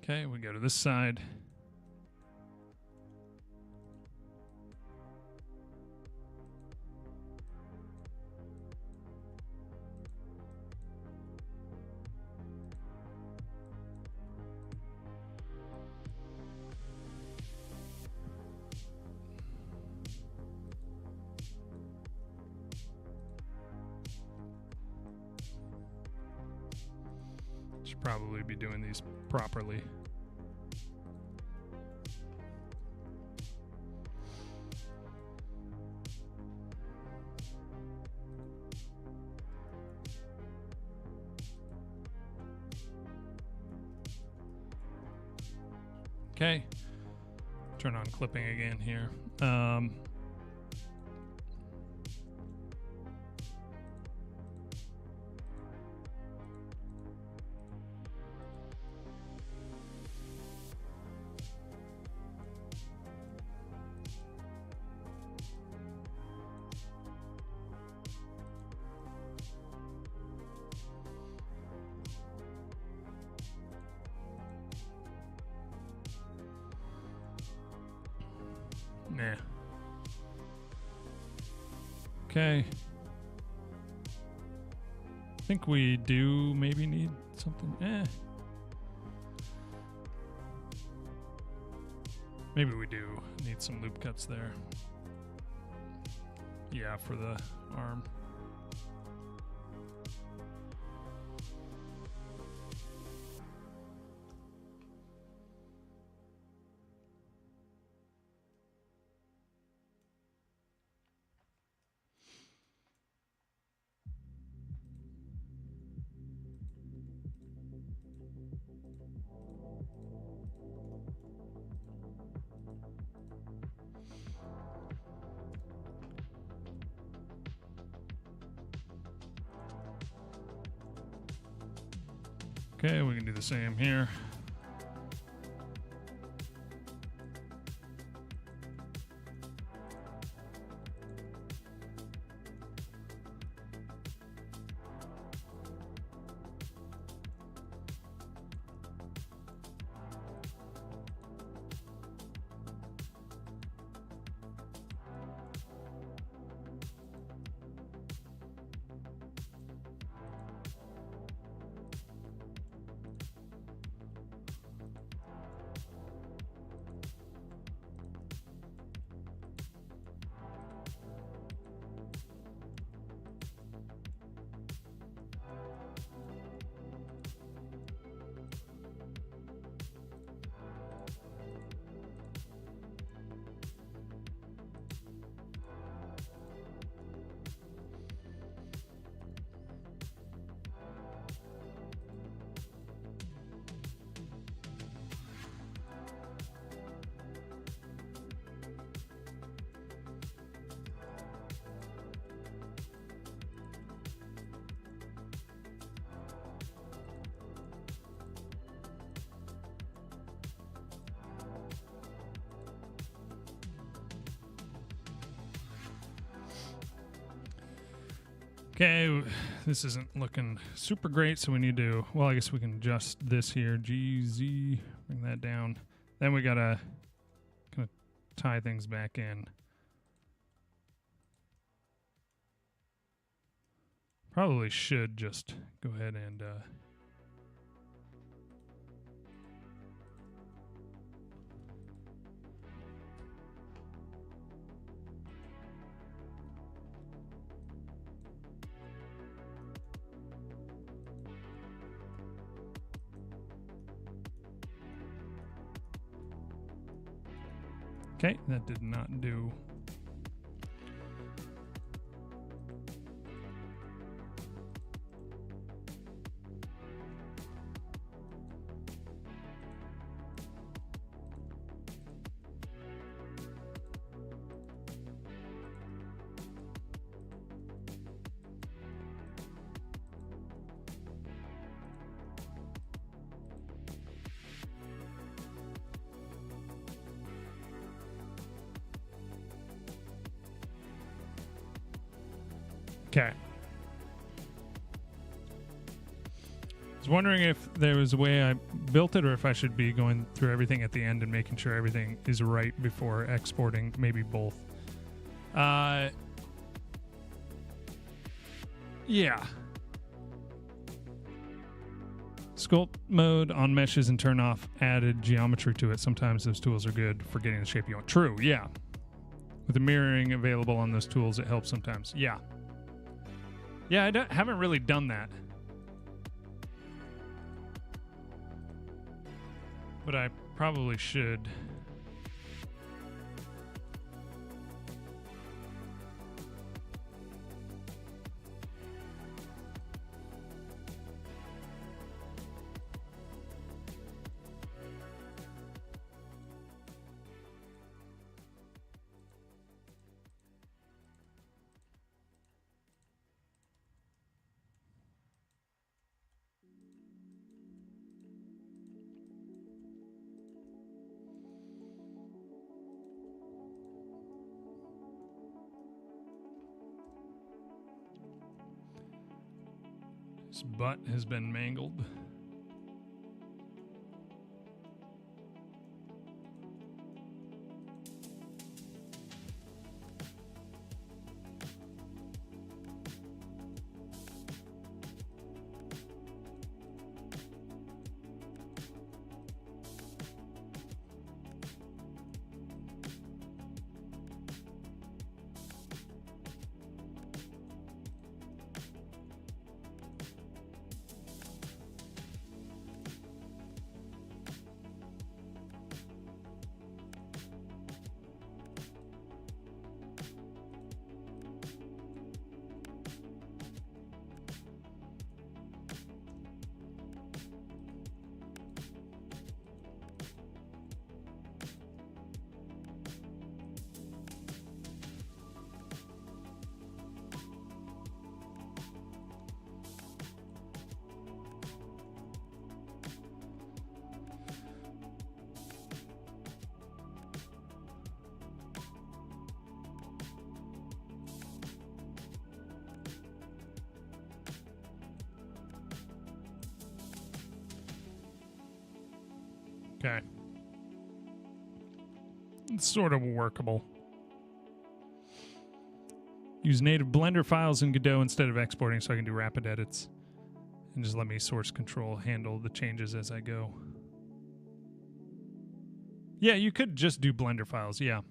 Okay, we go to this side. Should probably be doing these properly. Okay. Turn on clipping again here. Nah. Okay. I think we do maybe need something. Maybe we do need some loop cuts there. Yeah, for the arm. Okay, we can do the same here. Okay, this isn't looking super great, so we need to, well, I guess we can adjust this here. GZ, bring that down. Then we gotta kind of tie things back in. Probably should just go ahead and okay, that did not do. Okay. I was wondering if there was a way I built it or if I should be going through everything at the end and making sure everything is right before exporting, maybe both. Yeah. Sculpt mode on meshes and turn off added geometry to it. Sometimes those tools are good for getting the shape you want. True, yeah. With the mirroring available on those tools, it helps sometimes. Yeah. Yeah, I haven't really done that. But I probably should. His butt has been mangled. Okay. It's sort of workable. Use native Blender files in Godot instead of exporting so I can do rapid edits. And just let me source control handle the changes as I go. Yeah, you could just do Blender files, yeah.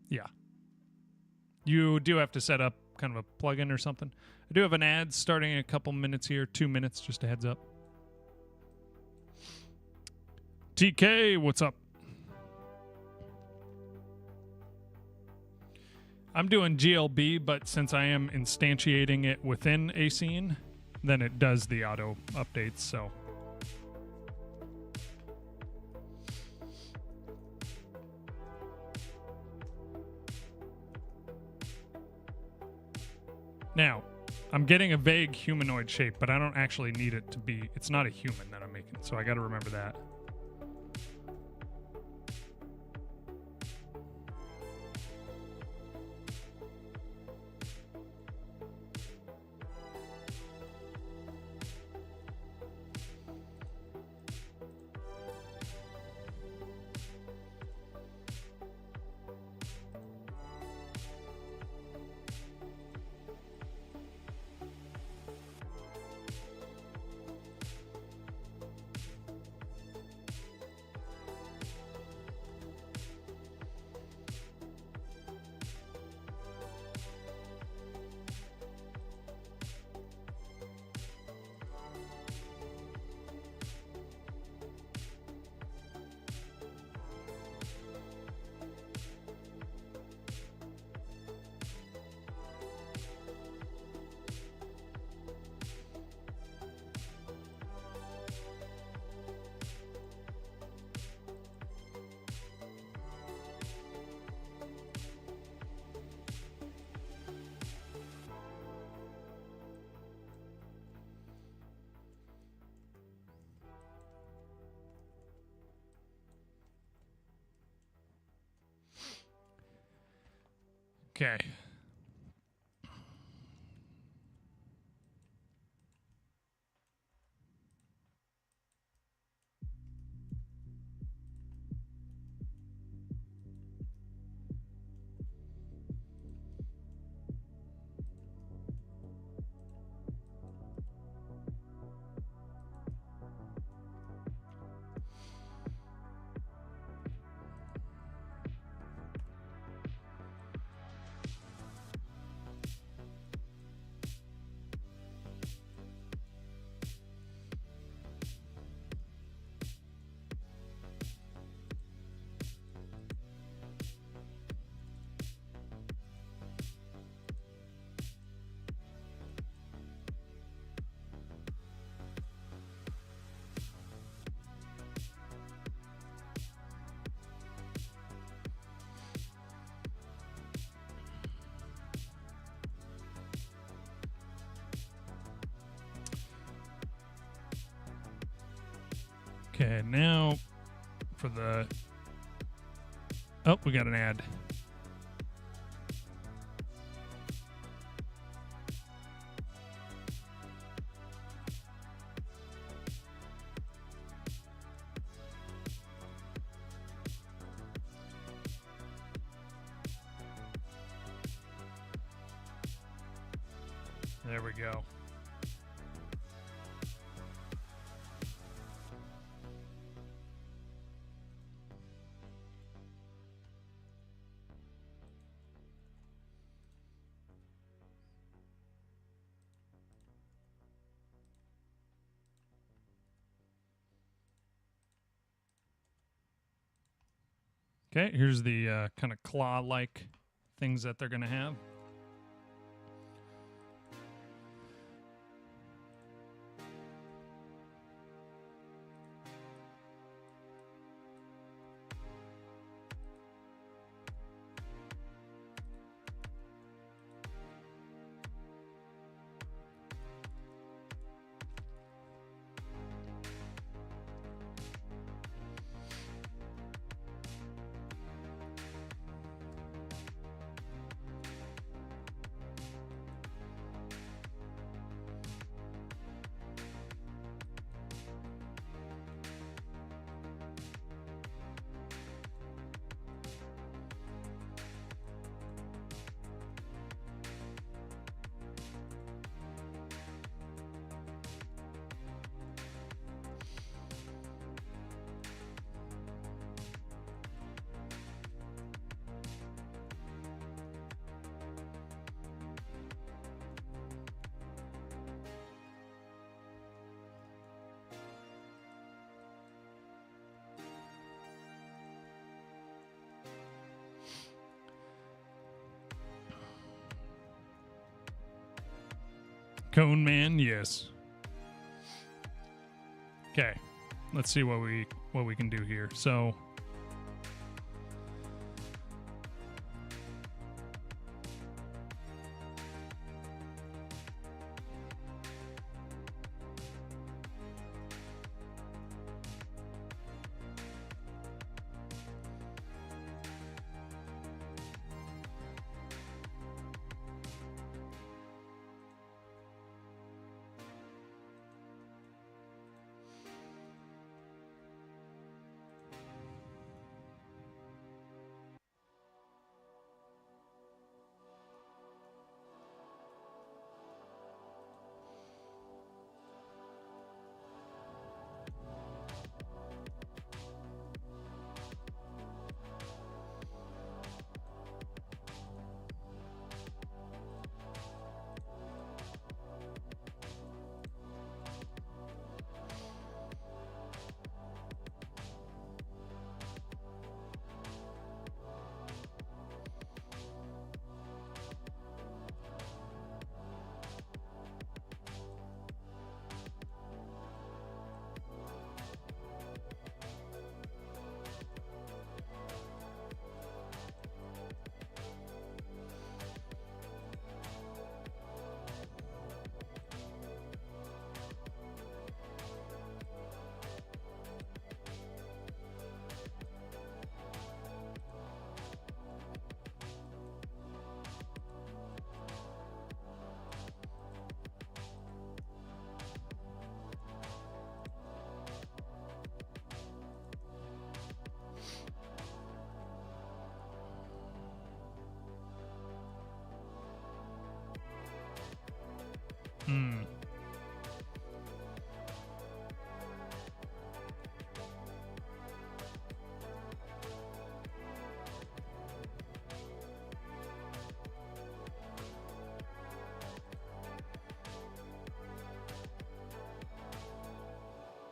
Yeah. You do have to set up kind of a plugin or something. I do have an ad starting in a couple minutes here, 2 minutes, just a heads up. TK, what's up? I'm doing GLB, but since I am instantiating it within a scene, then it does the auto updates, so. Now, I'm getting a vague humanoid shape, but I don't actually need it to be, it's not a human that I'm making, so I gotta remember that. Okay. Okay, now for the... Oh, we got an ad. we go. Okay, here's the kind of claw-like things that they're going to have. Cone Man, yes. Okay, let's see what we can do here. So,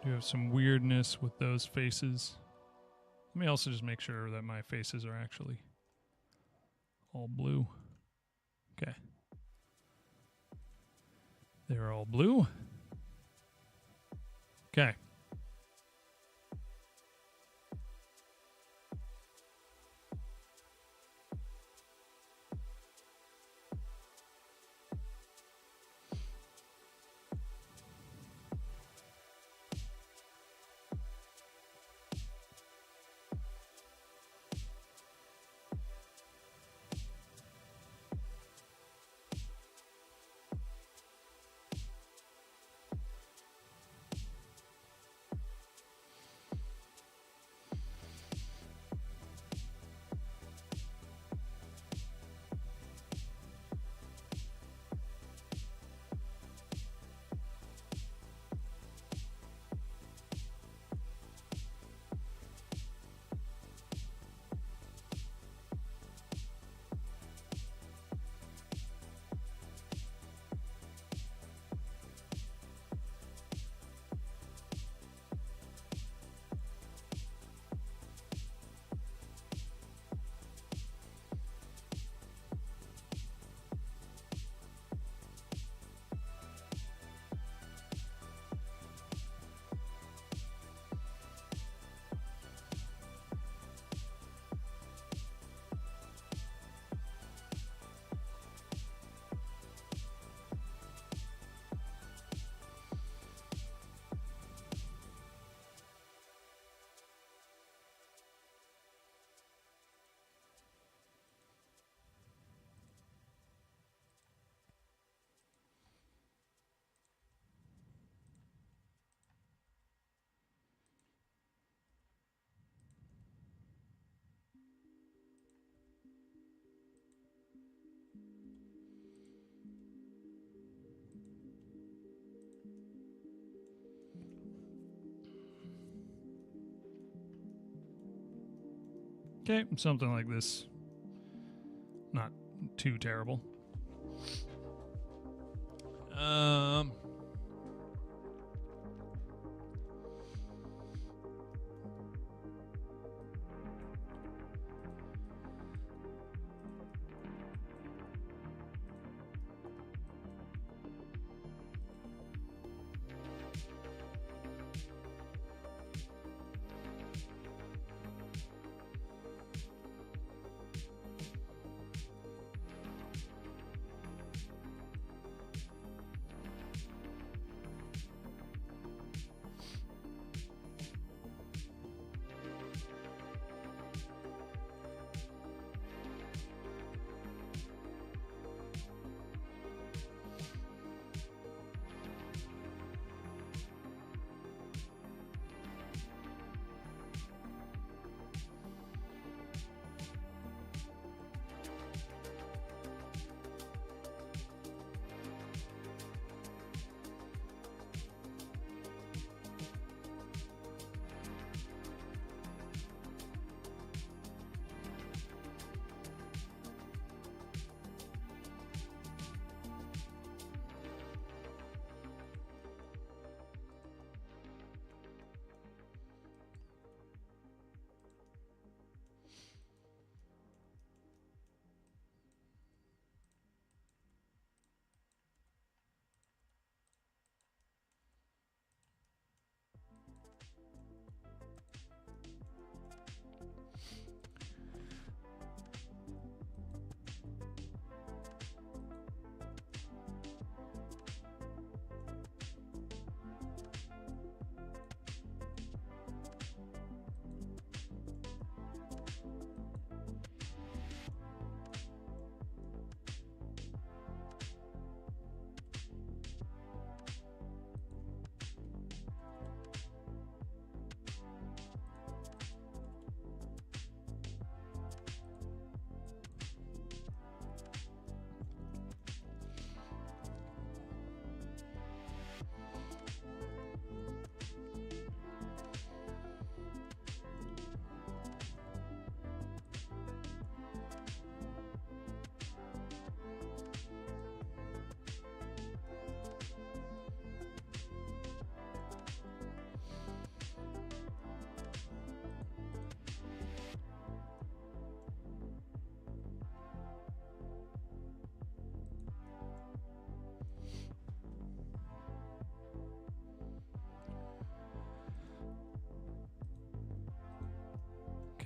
do have some weirdness with those faces. Let me also just make sure that my faces are actually all blue. Okay. They're all blue. Okay. Okay, something like this. Not too terrible.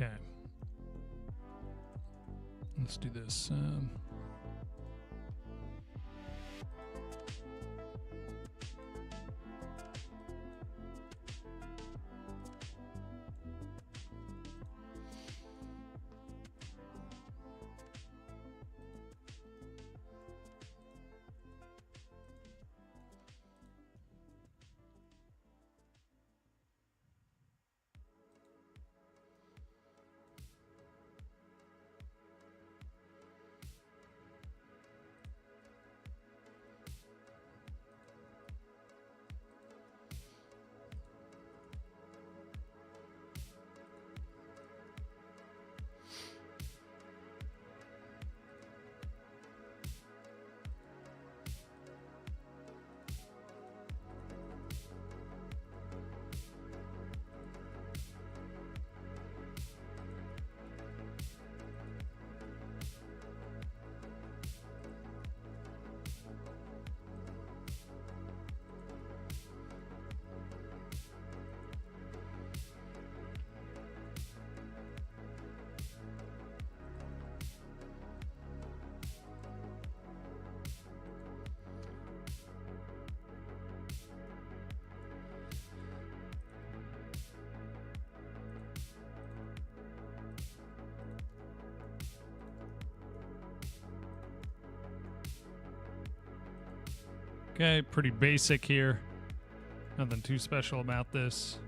Okay. Let's do this. Okay, pretty basic here. Nothing too special about this.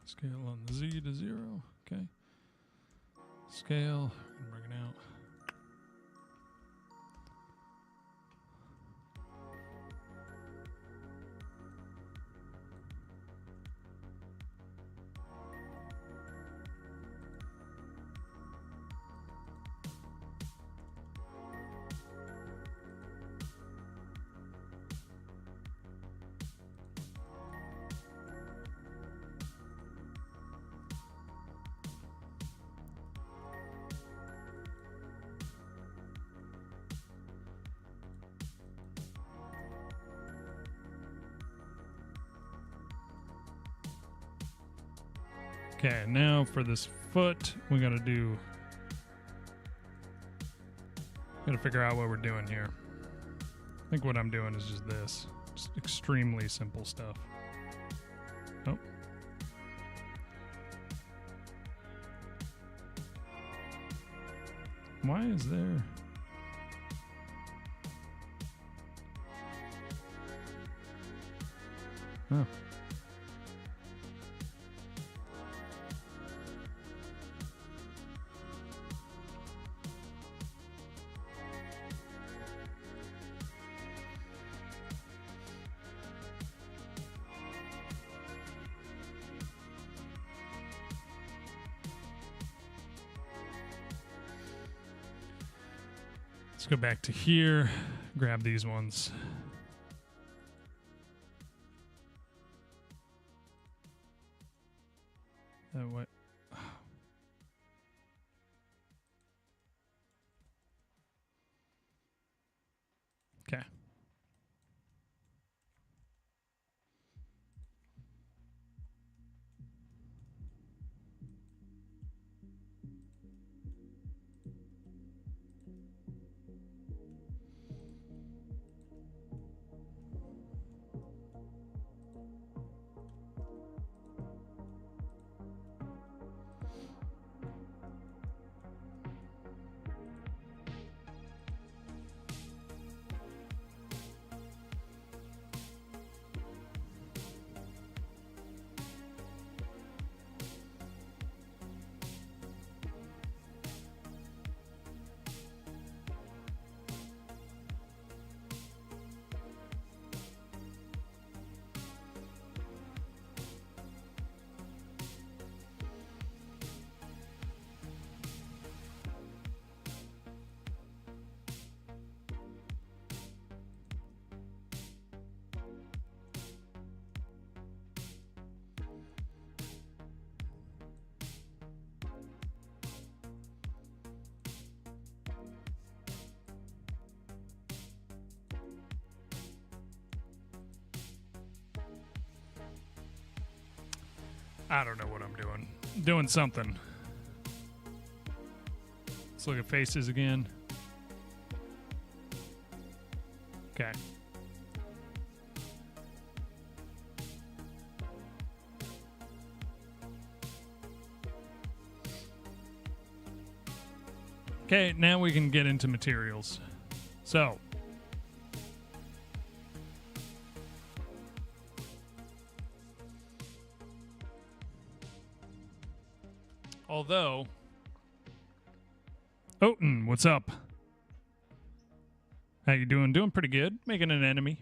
Scale on the Z to 0. Okay. Scale. And bring it out. Okay, now for this foot, we gotta figure out what we're doing here. I think what I'm doing is just this. Just extremely simple stuff. Oh. Why is there... Oh. Let's go back to here, grab these ones. What? Okay. I don't know what I'm doing. Doing something. Let's look at faces again. Okay. Okay, now we can get into materials. So, although, Oten, what's up? How you doing? Doing pretty good. Making an enemy.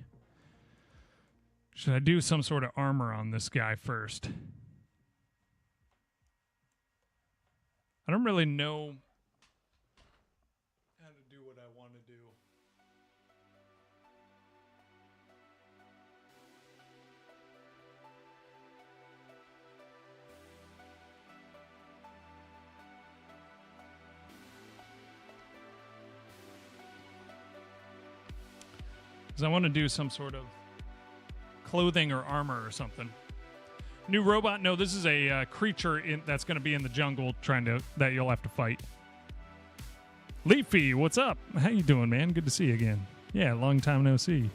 Should I do some sort of armor on this guy first? I don't really know how to do what I want to do. Because I want to do some sort of clothing or armor or something. New robot? No, this is a creature that's going to be in the jungle that you'll have to fight. Leafy, what's up? How you doing, man? Good to see you again. Yeah, long time no see.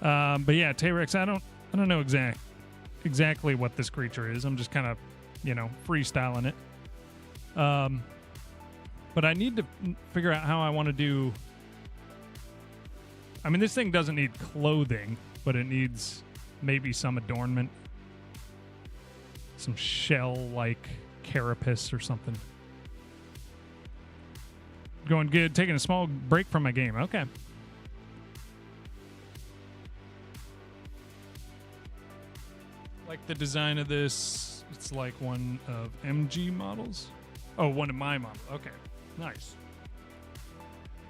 But yeah, T-Rex, I don't know exactly what this creature is. I'm just kind of, freestyling it. But I need to figure out how I want to do. I mean, this thing doesn't need clothing, but it needs maybe some adornment. some shell-like carapace or something. Going good. Taking a small break from my game. Okay. Like the design of this, it's like one of MG models. Oh, one of my models. Okay. Nice.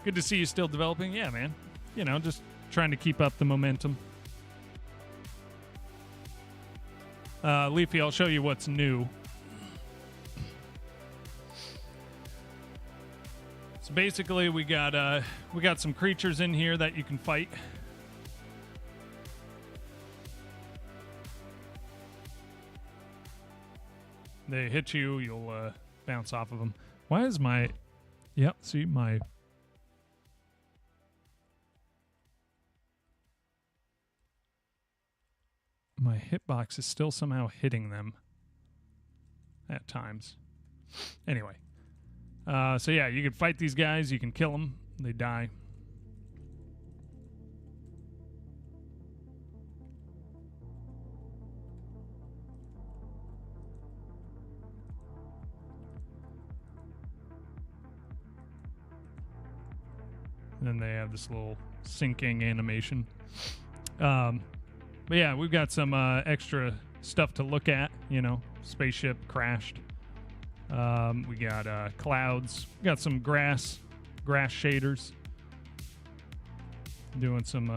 Good to see you still developing. Yeah, man. You know, just trying to keep up the momentum. Leafy, I'll show you what's new. So basically, we got some creatures in here that you can fight. They hit you, you'll bounce off of them. Why is my... Yep, see, my hitbox is still somehow hitting them at times. Anyway. So yeah, you can fight these guys, you can kill them, they die. And then they have this little sinking animation. But yeah, we've got some extra stuff to look at. You know, spaceship crashed. We got clouds. We got some grass shaders. Doing some,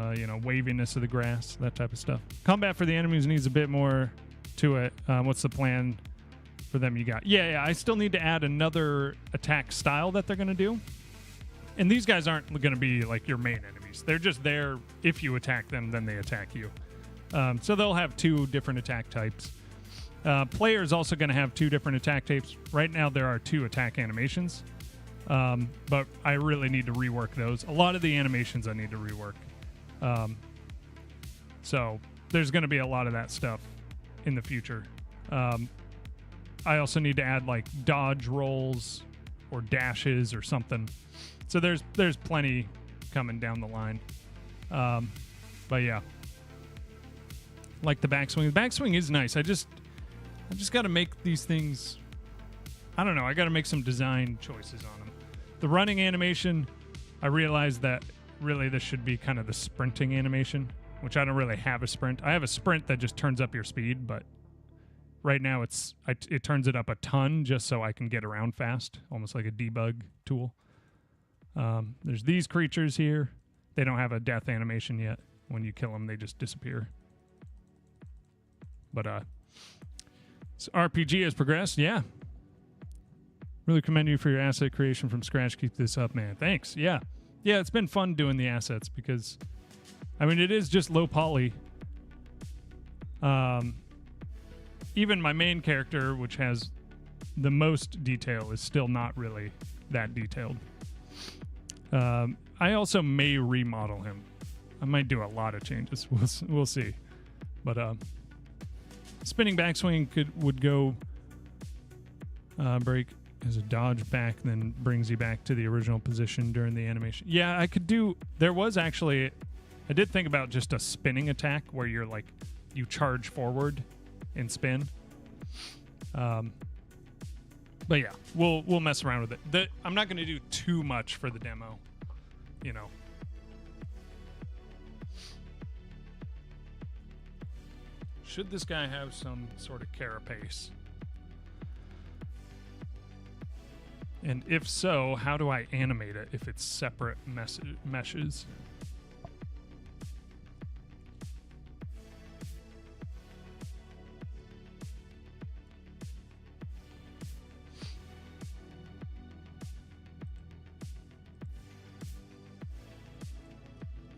waviness of the grass, that type of stuff. Combat for the enemies needs a bit more to it. What's the plan for them you got? Yeah, I still need to add another attack style that they're going to do. And these guys aren't going to be like your main enemies. They're just there. If you attack them, then they attack you. So they'll have 2 different attack types. Player's also going to have 2 different attack types. Right now, there are 2 attack animations. But I really need to rework those. A lot of the animations I need to rework. So there's going to be a lot of that stuff in the future. I also need to add like dodge rolls or dashes or something. So there's plenty coming down the line. But yeah. Like the backswing. The backswing is nice. I just got to make these things... I don't know. I got to make some design choices on them. The running animation, I realized that really this should be kind of the sprinting animation, which I don't really have a sprint. I have a sprint that just turns up your speed, but right now it turns it up a ton just so I can get around fast, almost like a debug tool. There's these creatures here. They don't have a death animation yet. When you kill them, they just disappear. But so RPG has progressed. Yeah. Really commend you for your asset creation from scratch. Keep this up, man. Thanks. Yeah. Yeah, it's been fun doing the assets because, I mean, it is just low poly. Even my main character, which has the most detail, is still not really that detailed. I also may remodel him. I might do a lot of changes. We'll see. But spinning backswing would go break as a dodge back, then brings you back to the original position during the animation. Yeah, I could do... There was actually... I did think about just a spinning attack where you're like... You charge forward and spin. But yeah, we'll mess around with it. I'm not going to do too much for the demo. You know. Should this guy have some sort of carapace? And if so, how do I animate it if it's separate meshes?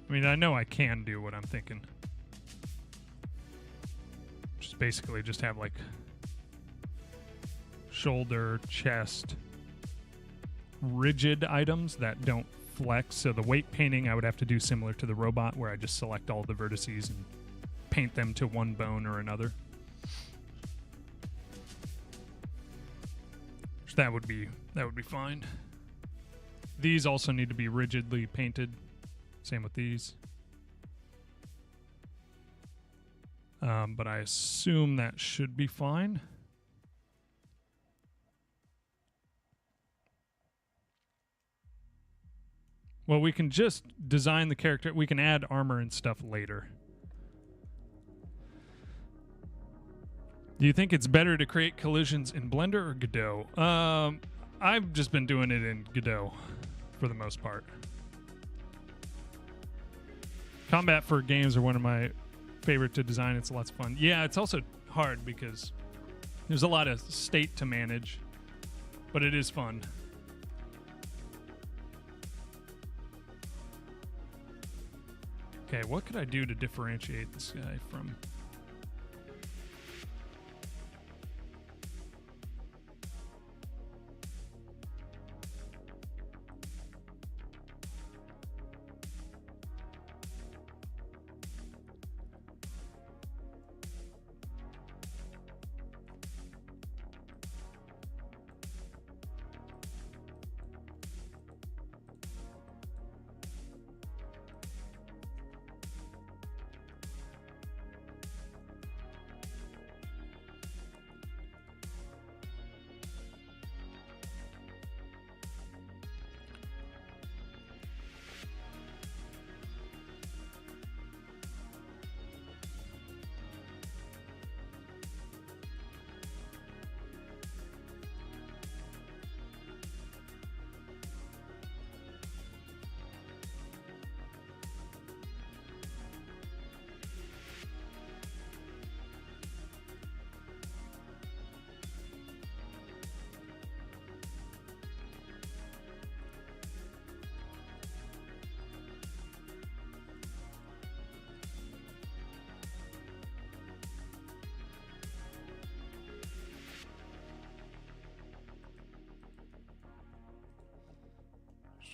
I mean, I know I can do what I'm thinking. Just basically just have like shoulder, chest, rigid items that don't flex. So the weight painting I would have to do similar to the robot where I just select all the vertices and paint them to one bone or another. Which that would be fine. These also need to be rigidly painted. Same with these. But I assume that should be fine. Well, we can just design the character. We can add armor and stuff later. Do you think it's better to create collisions in Blender or Godot? I've just been doing it in Godot for the most part. Combat for games are one of my favorite to design. It's lots of fun. Yeah, it's also hard because there's a lot of state to manage, but it is fun. Okay, what could I do to differentiate this guy from...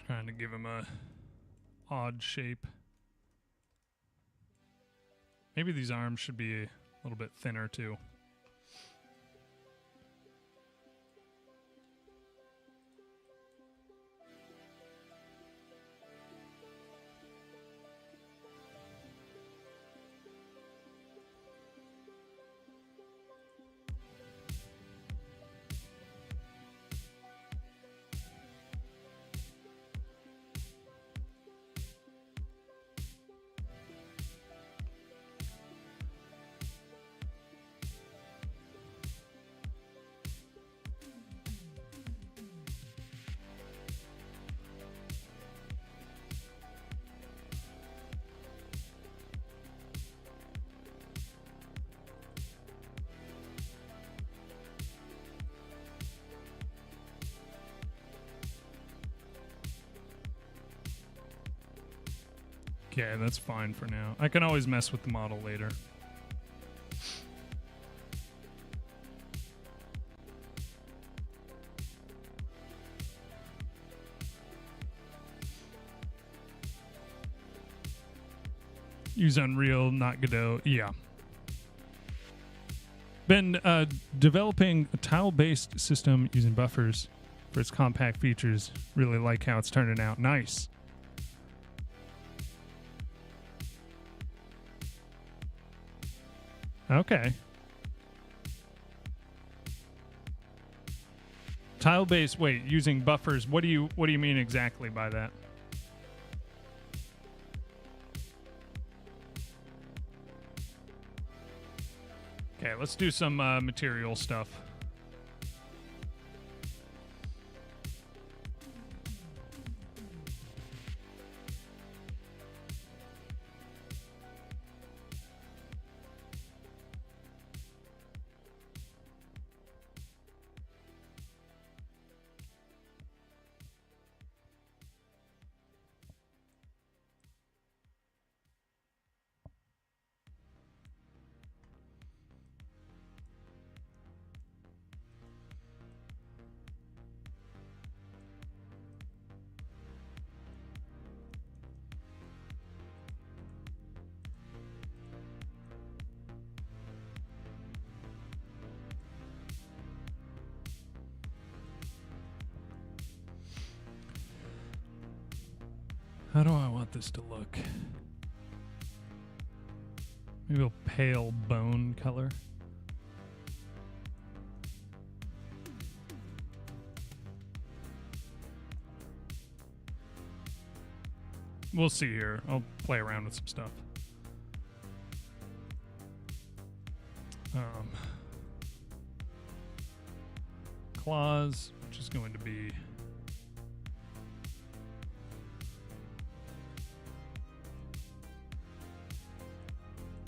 Trying to give him a odd shape. Maybe these arms should be a little bit thinner too. Okay, that's fine for now. I can always mess with the model later. Use Unreal, not Godot. Yeah. Been developing a tile-based system using buffers for its compact features. Really like how it's turning out. Nice. Okay. Tile-based. Wait, using buffers. What do you mean exactly by that? Okay, let's do some material stuff. How do I want this to look? Maybe a pale bone color. We'll see here. I'll play around with some stuff. Claws, which is going to be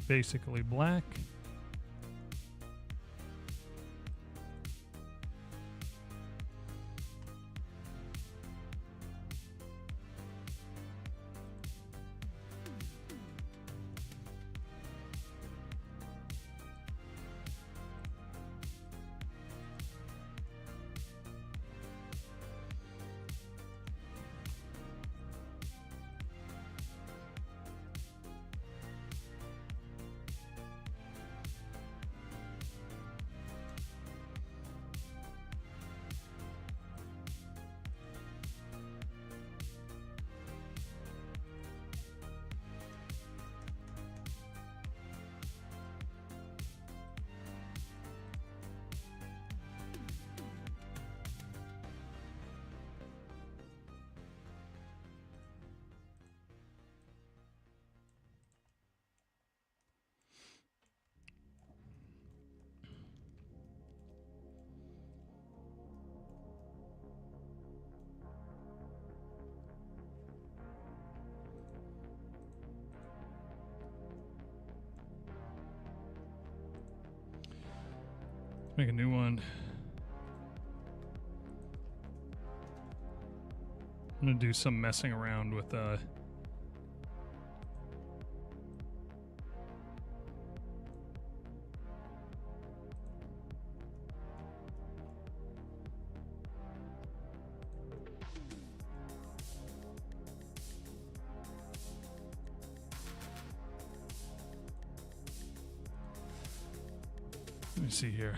basically black. Make a new one. I'm gonna do some messing around with let me see here.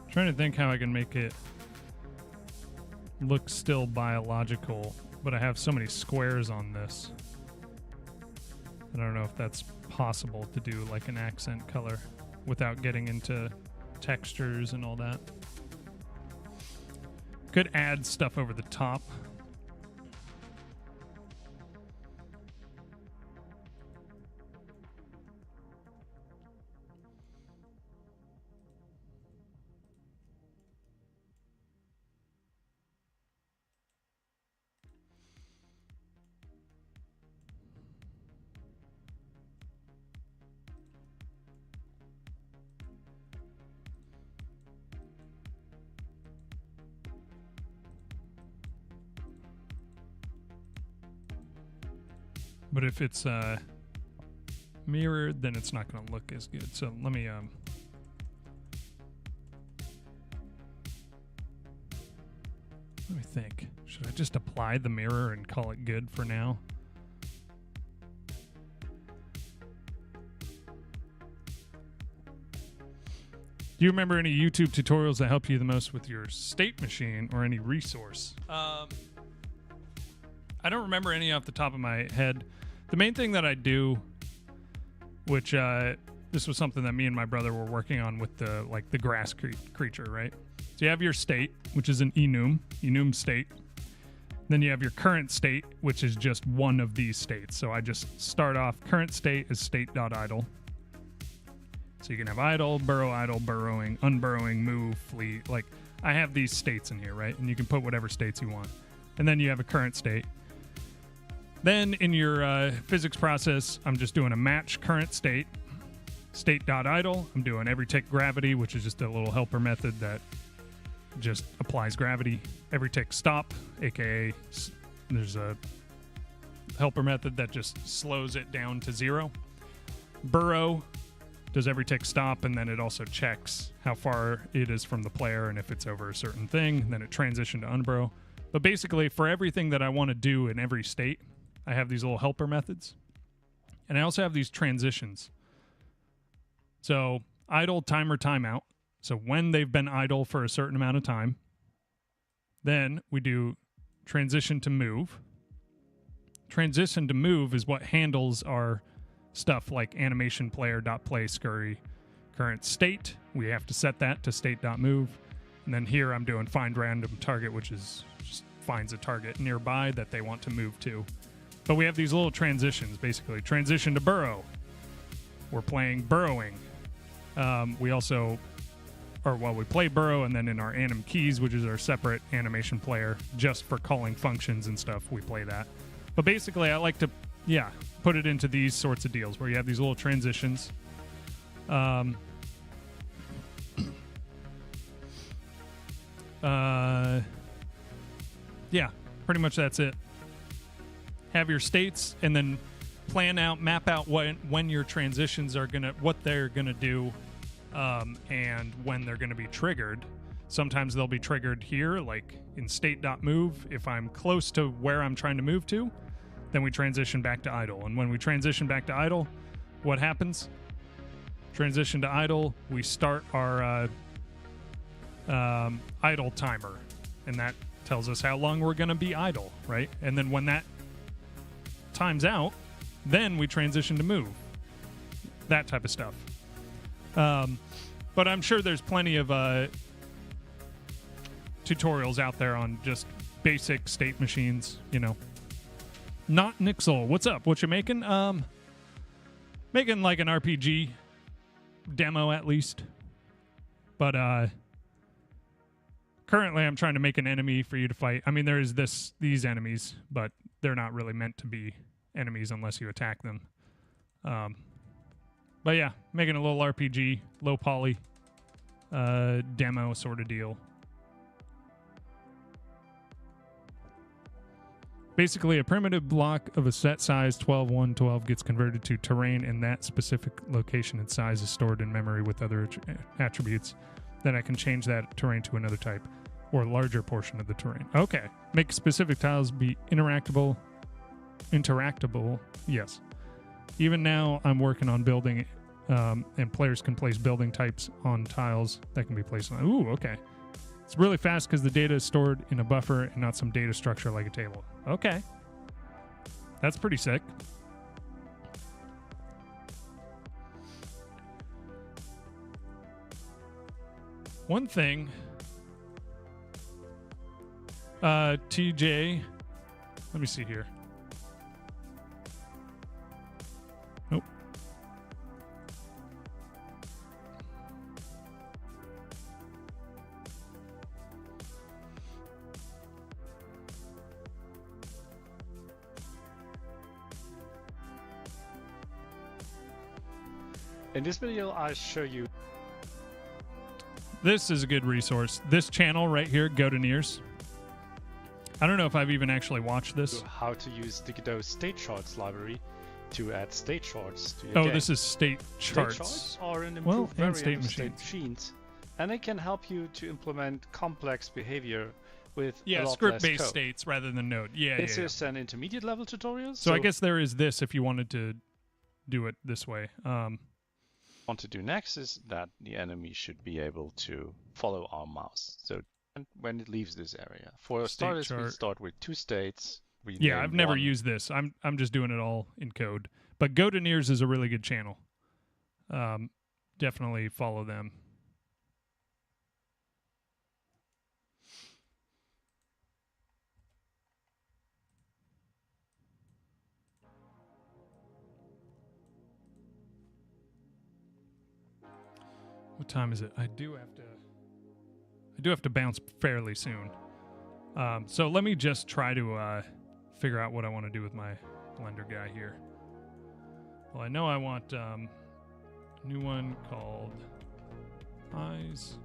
Trying to think how I can make it look still biological, but I have so many squares on this. I don't know if that's possible to do like an accent color without getting into textures and all that. Could add stuff over the top. But if it's mirrored, then it's not going to look as good. So let me think. Should I just apply the mirror and call it good for now? Do you remember any YouTube tutorials that help you the most with your state machine or any resource? I don't remember any off the top of my head. The main thing that I do, which this was something that me and my brother were working on with the grass creature, right? So you have your state, which is an enum state. Then you have your current state, which is just one of these states. So I just start off current state is state.idle. So you can have idle, burrowing, unburrowing, move, flee. Like I have these states in here, right? And you can put whatever states you want. And then you have a current state. Then in your physics process, I'm just doing a match current state, state.idle. I'm doing every tick gravity, which is just a little helper method that just applies gravity. Every tick stop, aka there's a helper method that just slows it down to 0. Burrow does every tick stop, and then it also checks how far it is from the player, and if it's over a certain thing, then it transitions to unburrow. But basically, for everything that I want to do in every state, I have these little helper methods. And I also have these transitions. So idle, timer, timeout. So when they've been idle for a certain amount of time, then we do transition to move. Transition to move is what handles our stuff like animation player.play scurry current state. We have to set that to state.move. And then here I'm doing find random target, which is just finds a target nearby that they want to move to. But we have these little transitions, basically. Transition to burrow. We're playing burrowing. We also, we play burrow, and then in our anim keys, which is our separate animation player, just for calling functions and stuff, we play that. But basically, I like to, put it into these sorts of deals where you have these little transitions. Pretty much that's it. Have your states and then map out when your transitions are what they're gonna do, and when they're gonna be triggered. Sometimes they'll be triggered here, like in state.move. If I'm close to where I'm trying to move to, then we transition back to idle. And when we transition back to idle, what happens? Transition to idle, we start our idle timer, and that tells us how long we're going to be idle, right? And then when that time's out, then we transition to move. That type of stuff. But I'm sure there's plenty of tutorials out there on just basic state machines, Not Nixel, what's up? What you making? Making like an RPG demo at least. But currently I'm trying to make an enemy for you to fight. I mean, there's these enemies, but they're not really meant to be enemies unless you attack them. But yeah, making a little RPG, low poly demo sort of deal. Basically, a primitive block of a set size 12 gets converted to terrain, and that specific location and size is stored in memory with other attributes. Then I can change that terrain to another type or larger portion of the terrain. Okay. Make specific tiles be interactable. Yes. Even now, I'm working on building, and players can place building types on tiles that can be placed on. Ooh, okay. It's really fast because the data is stored in a buffer and not some data structure like a table. Okay. That's pretty sick. One thing, TJ, let me see here. Nope. In this video, I'll show you. This is a good resource. This channel right here, Godot. I don't know if I've even actually watched this. How to use the Godot state charts library to add state charts to your game. This is state charts. State charts are an improved variant state of state machines, and they can help you to implement complex behavior with a lot script-based less code. States rather than Node. This is an intermediate level tutorial. So I guess there is this if you wanted to do it this way. Want to do next is that the enemy should be able to follow our mouse. So when it leaves this area, for starters, we start with 2 states. I've never used this. I'm just doing it all in code. But Godot is a really good channel. Definitely follow them. What time is it? I do have to bounce fairly soon. So let me just try to figure out what I want to do with my Blender guy here. Well, I know I want a new one called Eyes.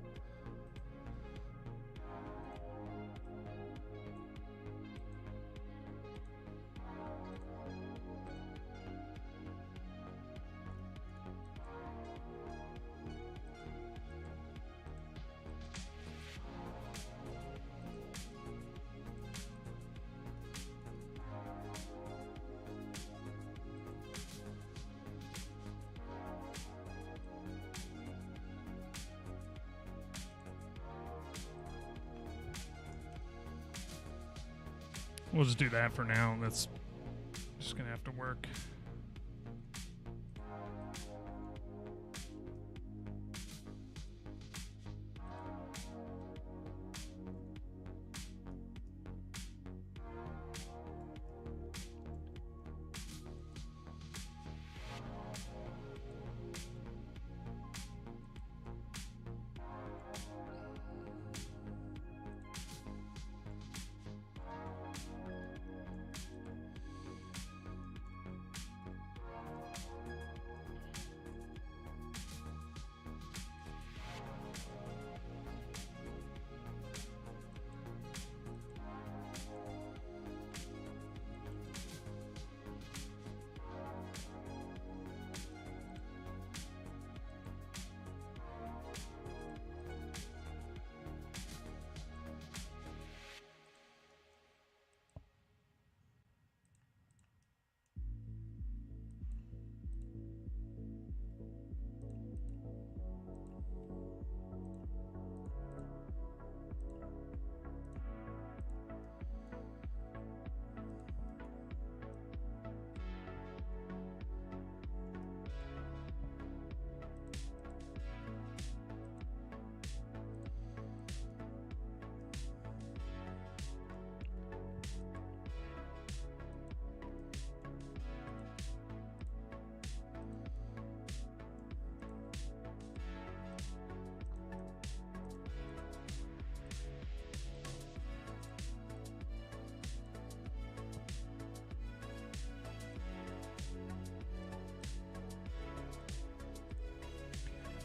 We'll just do that for now. That's just gonna have to work.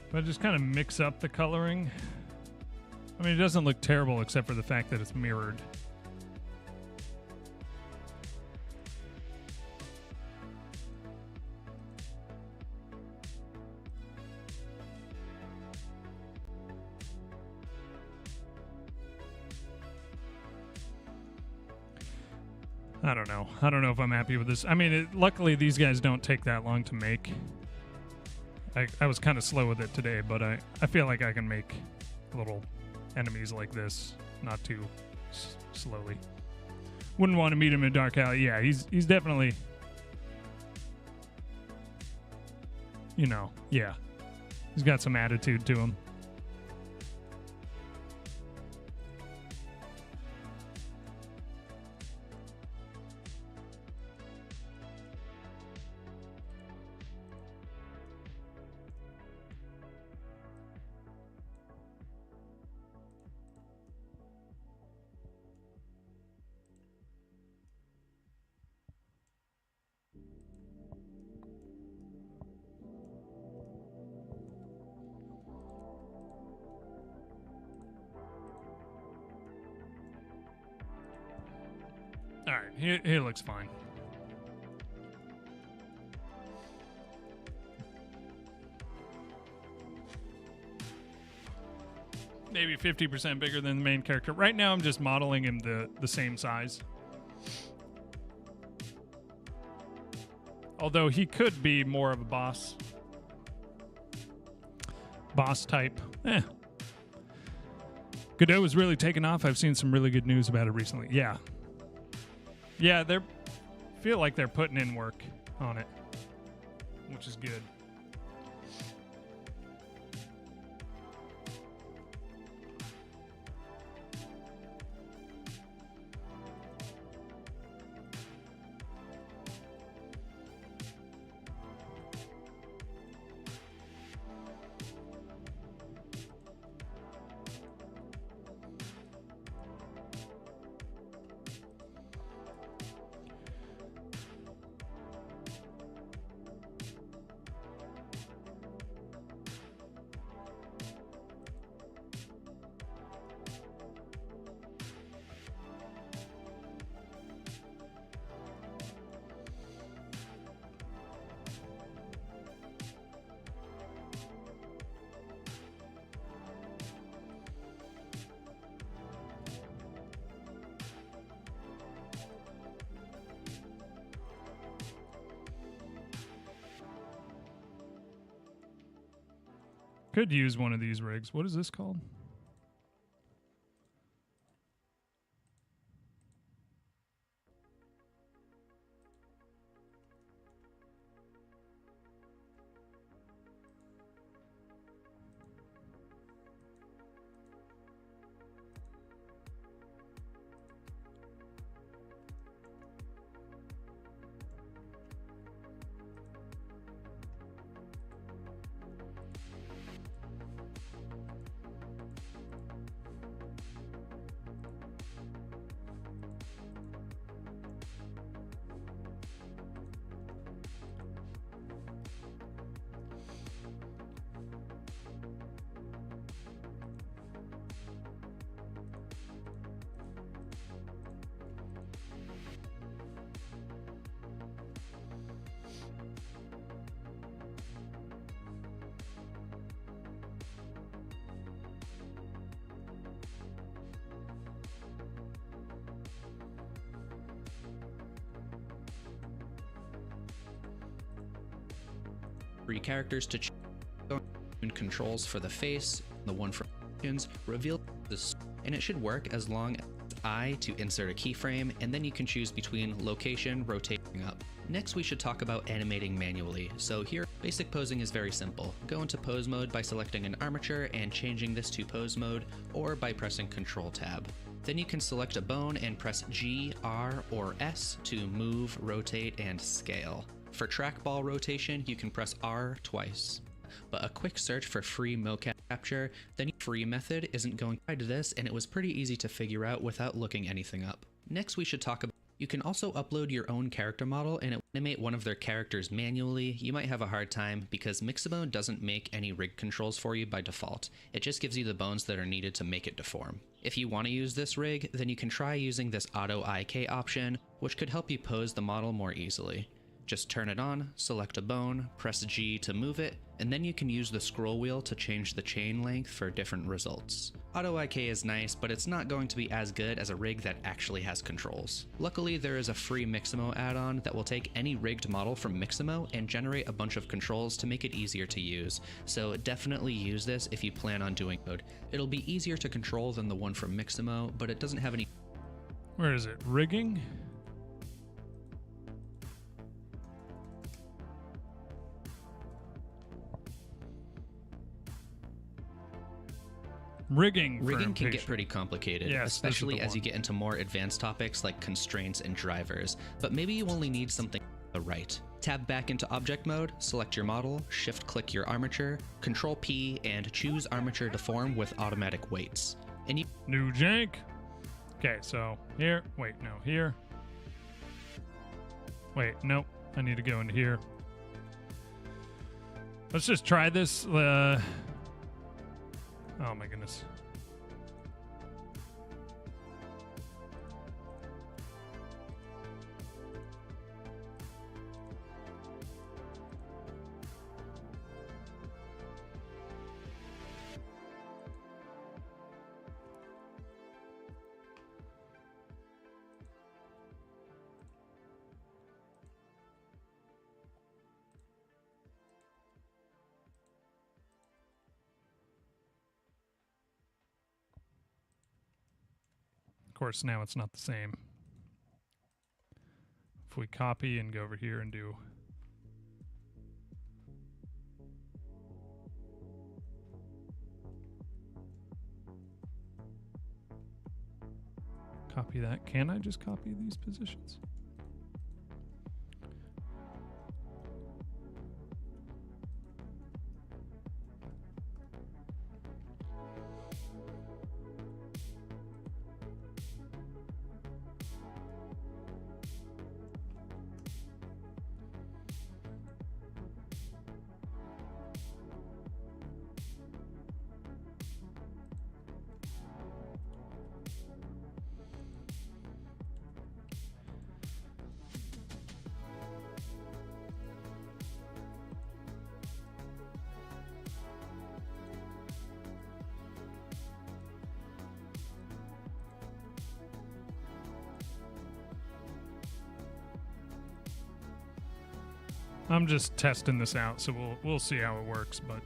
But just kind of mix up the coloring. I mean, it doesn't look terrible except for the fact that it's mirrored. I don't know. I don't know if I'm happy with this. I mean, luckily these guys don't take that long to make. I was kind of slow with it today, but I feel like I can make little enemies like this not too slowly. Wouldn't want to meet him in a dark alley. Yeah, he's definitely, you know, yeah. He's got some attitude to him. All right, he looks fine. Maybe 50% bigger than the main character. Right now, I'm just modeling him the same size. Although he could be more of a boss type. Godot is really taking off. I've seen some really good news about it recently. Yeah. Yeah, feel like they're putting in work on it, which is good. Could use one of these rigs. What is this called? 3 characters to choose controls for the face, the one for actions, reveal this, and it should work as long as I to insert a keyframe, and then you can choose between location, rotating up. Next, we should talk about animating manually. So here, basic posing is very simple. Go into pose mode by selecting an armature and changing this to pose mode, or by pressing Control Tab. Then you can select a bone and press G, R, or S to move, rotate, and scale. For trackball rotation, you can press R twice. But a quick search for free mocap capture, then free method isn't going to try to this, and it was pretty easy to figure out without looking anything up. Next, we should talk about you can also upload your own character model and animate one of their characters manually. You might have a hard time because Mixabone doesn't make any rig controls for you by default. It just gives you the bones that are needed to make it deform. If you want to use this rig, then you can try using this Auto IK option, which could help you pose the model more easily. Just turn it on, select a bone, press G to move it, and then you can use the scroll wheel to change the chain length for different results. Auto IK is nice, but it's not going to be as good as a rig that actually has controls. Luckily, there is a free Mixamo add-on that will take any rigged model from Mixamo and generate a bunch of controls to make it easier to use, so definitely use this if you plan on doing code. It'll be easier to control than the one from Mixamo, but it doesn't have any... Where is it? Rigging? Rigging can get pretty complicated, yes, especially as you get into more advanced topics like constraints and drivers, but maybe you only need something right. Tab back into object mode, select your model, shift-click your armature, Control-P, and choose Armature Deform with automatic weights. And you New jank. Okay, so here. Wait, no, here. Wait, nope. I need to go into here. Let's just try this. Oh my goodness. Of course, now it's not the same. If we copy and go over here and do copy that. Can I just copy these positions? I'm just testing this out, so we'll see how it works, but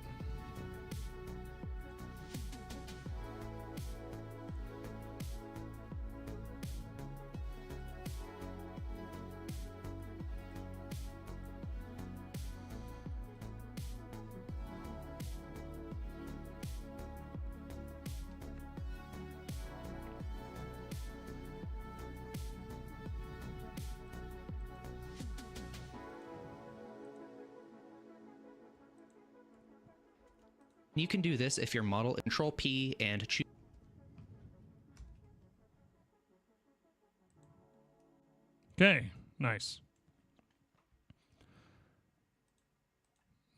you can do this if your model Control-P and choose. okay, nice.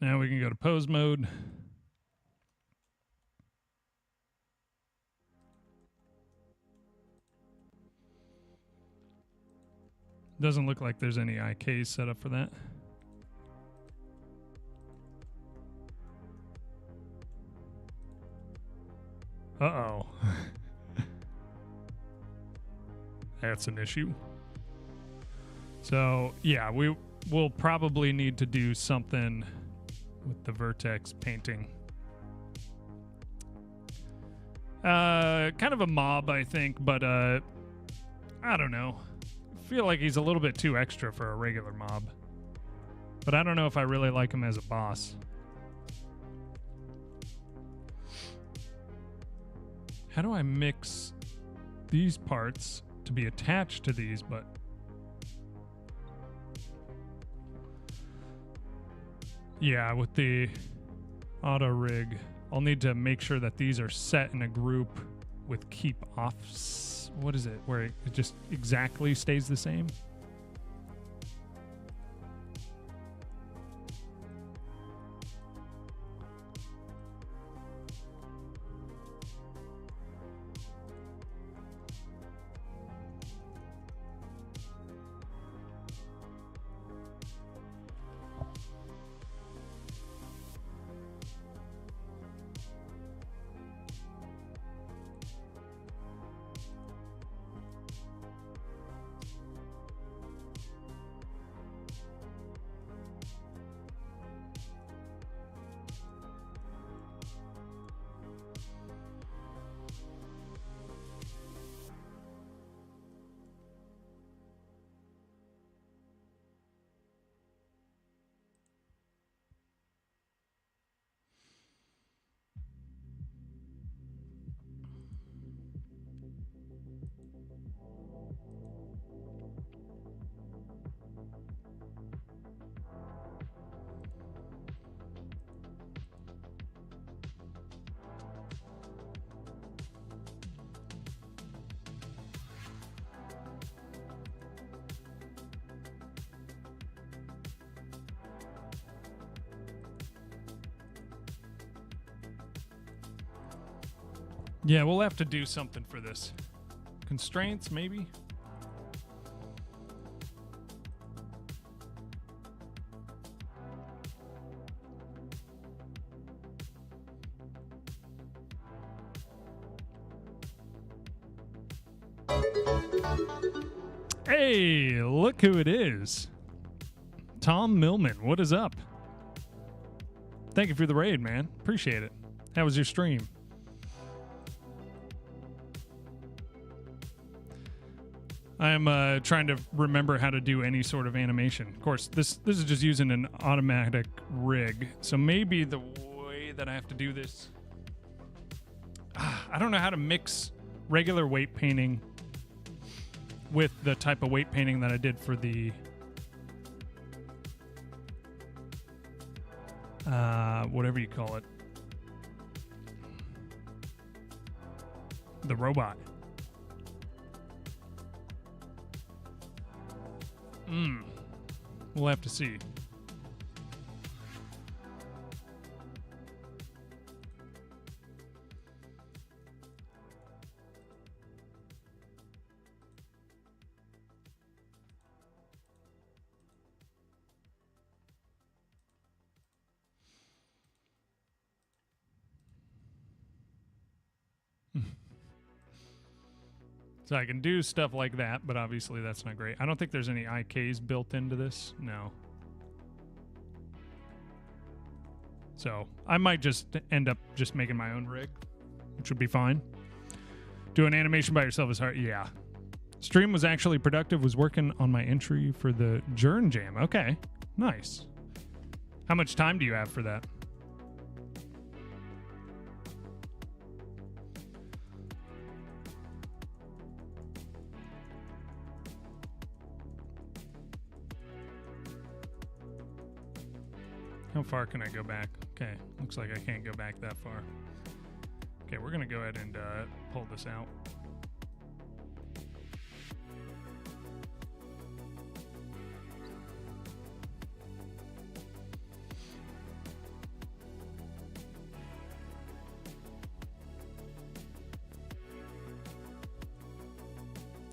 Now we can go to pose mode. Doesn't look like there's any IKs set up for that. Uh-oh. That's an issue. So, yeah, we'll probably need to do something with the vertex painting. Kind of a mob, I think, but I don't know. I feel like he's a little bit too extra for a regular mob. But I don't know if I really like him as a boss. How do I mix these parts to be attached to these, but... Yeah, with the auto rig, I'll need to make sure that these are set in a group with keep off. What is it? Where it just exactly stays the same? Yeah, we'll have to do something for this. Constraints, maybe? Hey, look who it is. Tom Millman, what is up? Thank you for the raid, man. Appreciate it. How was your stream? I'm trying to remember how to do any sort of animation. Of course, this is just using an automatic rig. So maybe the way that I have to do this... I don't know how to mix regular weight painting with the type of weight painting that I did for the... whatever you call it. The robot. We'll have to see. So I can do stuff like that, but obviously that's not great. I don't think there's any IKs built into this. No. So I might just end up just making my own rig, which would be fine. Doing animation by yourself is hard. Yeah. Stream was actually productive. Was working on my entry for the Journ Jam. Okay. Nice. How much time do you have for that? How far can I go back? Okay, looks like I can't go back that far. Okay, we're gonna go ahead and pull this out.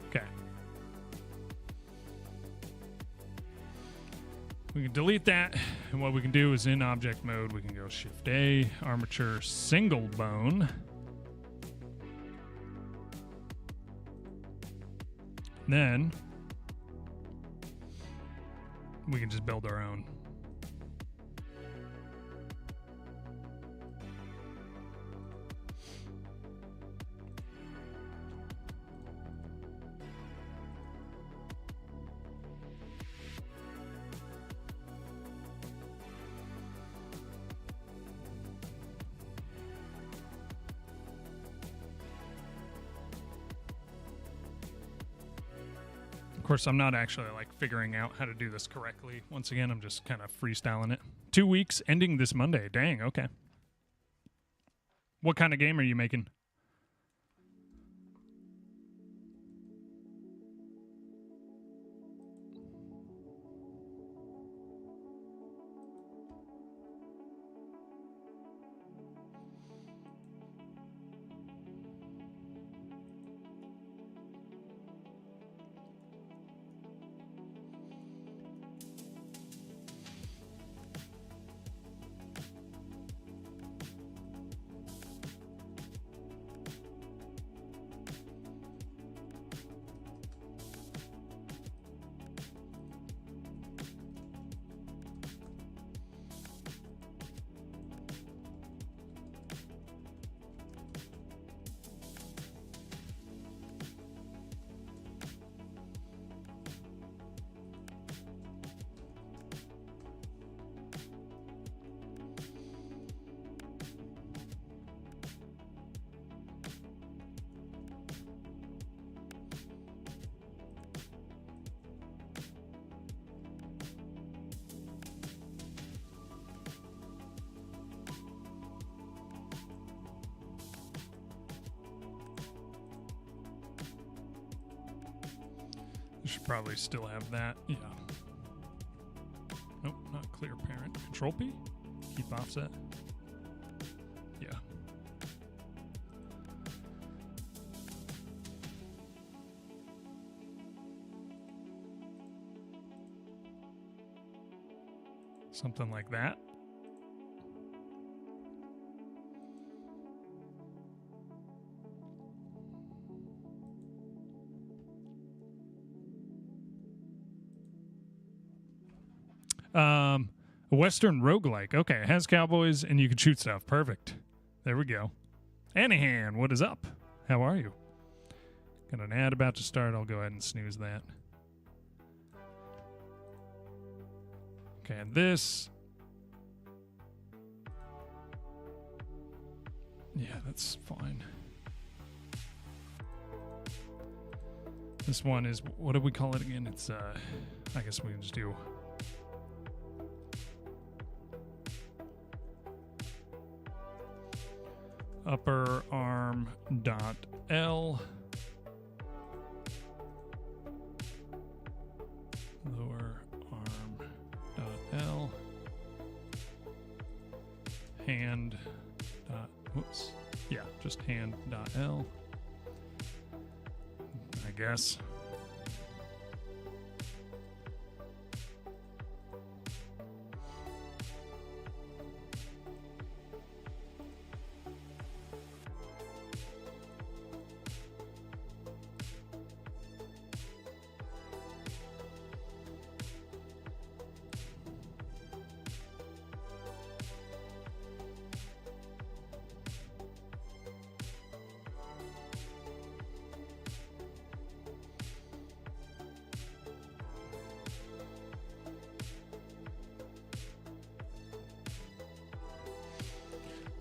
Okay. We can delete that, and what we can do is in object mode, we can go Shift A, armature single bone. Then we can just build our own. course, I'm not actually like figuring out how to do this correctly. Once again, I'm just kind of freestyling it. 2 weeks ending this Monday. Dang, okay. What kind of game are you making? Should probably still have that. Yeah. Nope, not clear parent. Control P? Keep offset. Yeah. Something like that. A Western roguelike. Okay, it has cowboys and you can shoot stuff. Perfect. There we go. Anahan, what is up? How are you? Got an ad about to start. I'll go ahead and snooze that. Okay, and this. Yeah, that's fine. This one is, what do we call it again? It's, I guess we can just do upper arm dot L, lower arm dot L, hand dot, whoops, yeah, just hand dot L, I guess.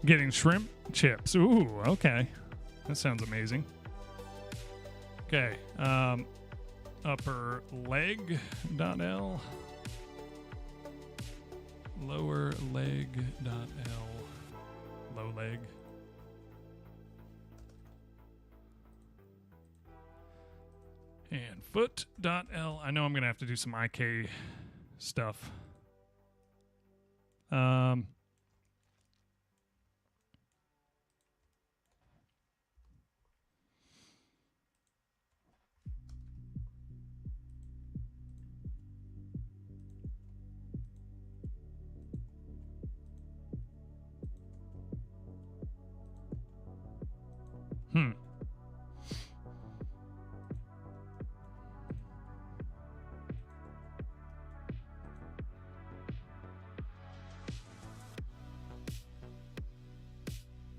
Getting shrimp chips. Ooh, okay. That sounds amazing. Okay. Upper leg dot L. Lower leg dot L. Low leg. And foot dot L. I know I'm going to have to do some IK stuff.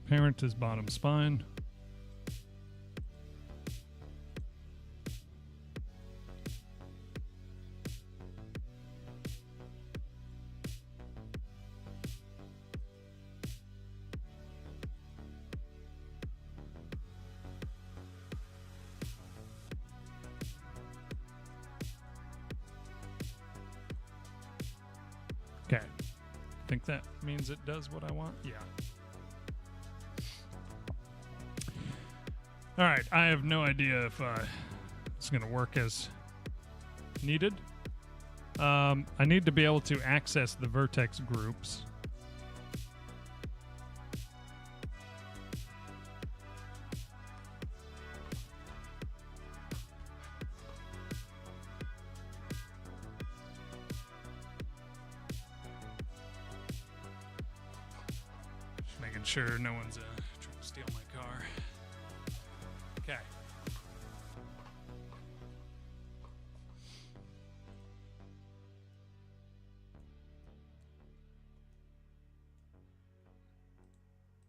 Parent is bottom spine. that means it does what I want? Yeah. All right, I have no idea if it's going to work as needed. I need to be able to access the vertex groups. Just making sure no one's trying to steal my car. Okay.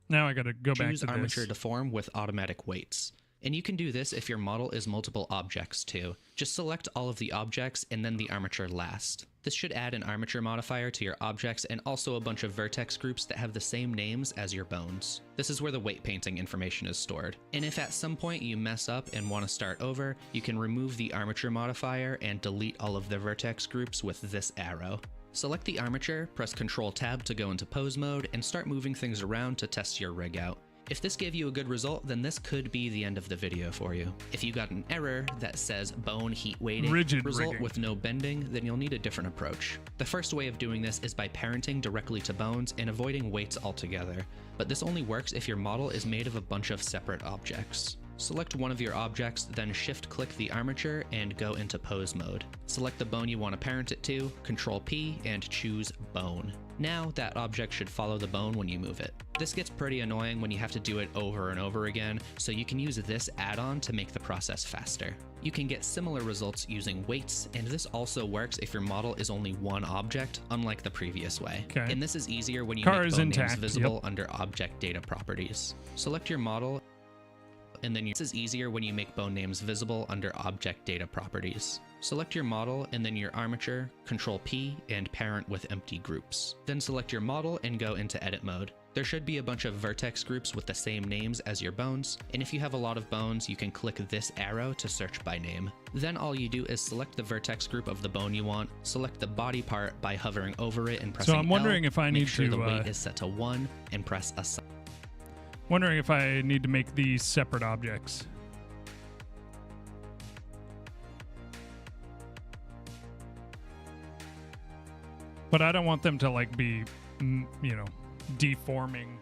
Now I got to go back to Choose this. armature deform with automatic weights. And you can do this if your model is multiple objects too. Just select all of the objects and then the armature last. This should add an armature modifier to your objects and also a bunch of vertex groups that have the same names as your bones. This is where the weight painting information is stored. And if at some point you mess up and want to start over, you can remove the armature modifier and delete all of the vertex groups with this arrow. Select the armature, press Ctrl-Tab to go into pose mode, and start moving things around to test your rig out. If this gave you a good result, then this could be the end of the video for you. If you got an error that says bone heat weighting Rigid result rigging with no bending, then you'll need a different approach. The first way of doing this is by parenting directly to bones and avoiding weights altogether, but this only works if your model is made of a bunch of separate objects. Select one of your objects, then shift-click the armature and go into pose mode. Select the bone you want to parent it to, Ctrl-P, and choose Bone. Now, that object should follow the bone when you move it. This gets pretty annoying when you have to do it over and over again, so you can use this add-on to make the process faster. You can get similar results using weights, and this also works if your model is only one object, unlike the previous way. Okay. And this is easier when you Car make is bone intact, names visible yep. under Object Data Properties. Select your model, and then this is easier when you make bone names visible under Object Data Properties. Select your model and then your armature, Ctrl-P, and parent with empty groups. Then select your model and go into edit mode. There should be a bunch of vertex groups with the same names as your bones, and if you have a lot of bones, you can click this arrow to search by name. Then all you do is select the vertex group of the bone you want, select the body part by hovering over it and pressing So I'm wondering L, if I make need sure to, the weight is set to 1, and press assign. Wondering if I need to make these separate objects. But I don't want them to like be, you know, deforming.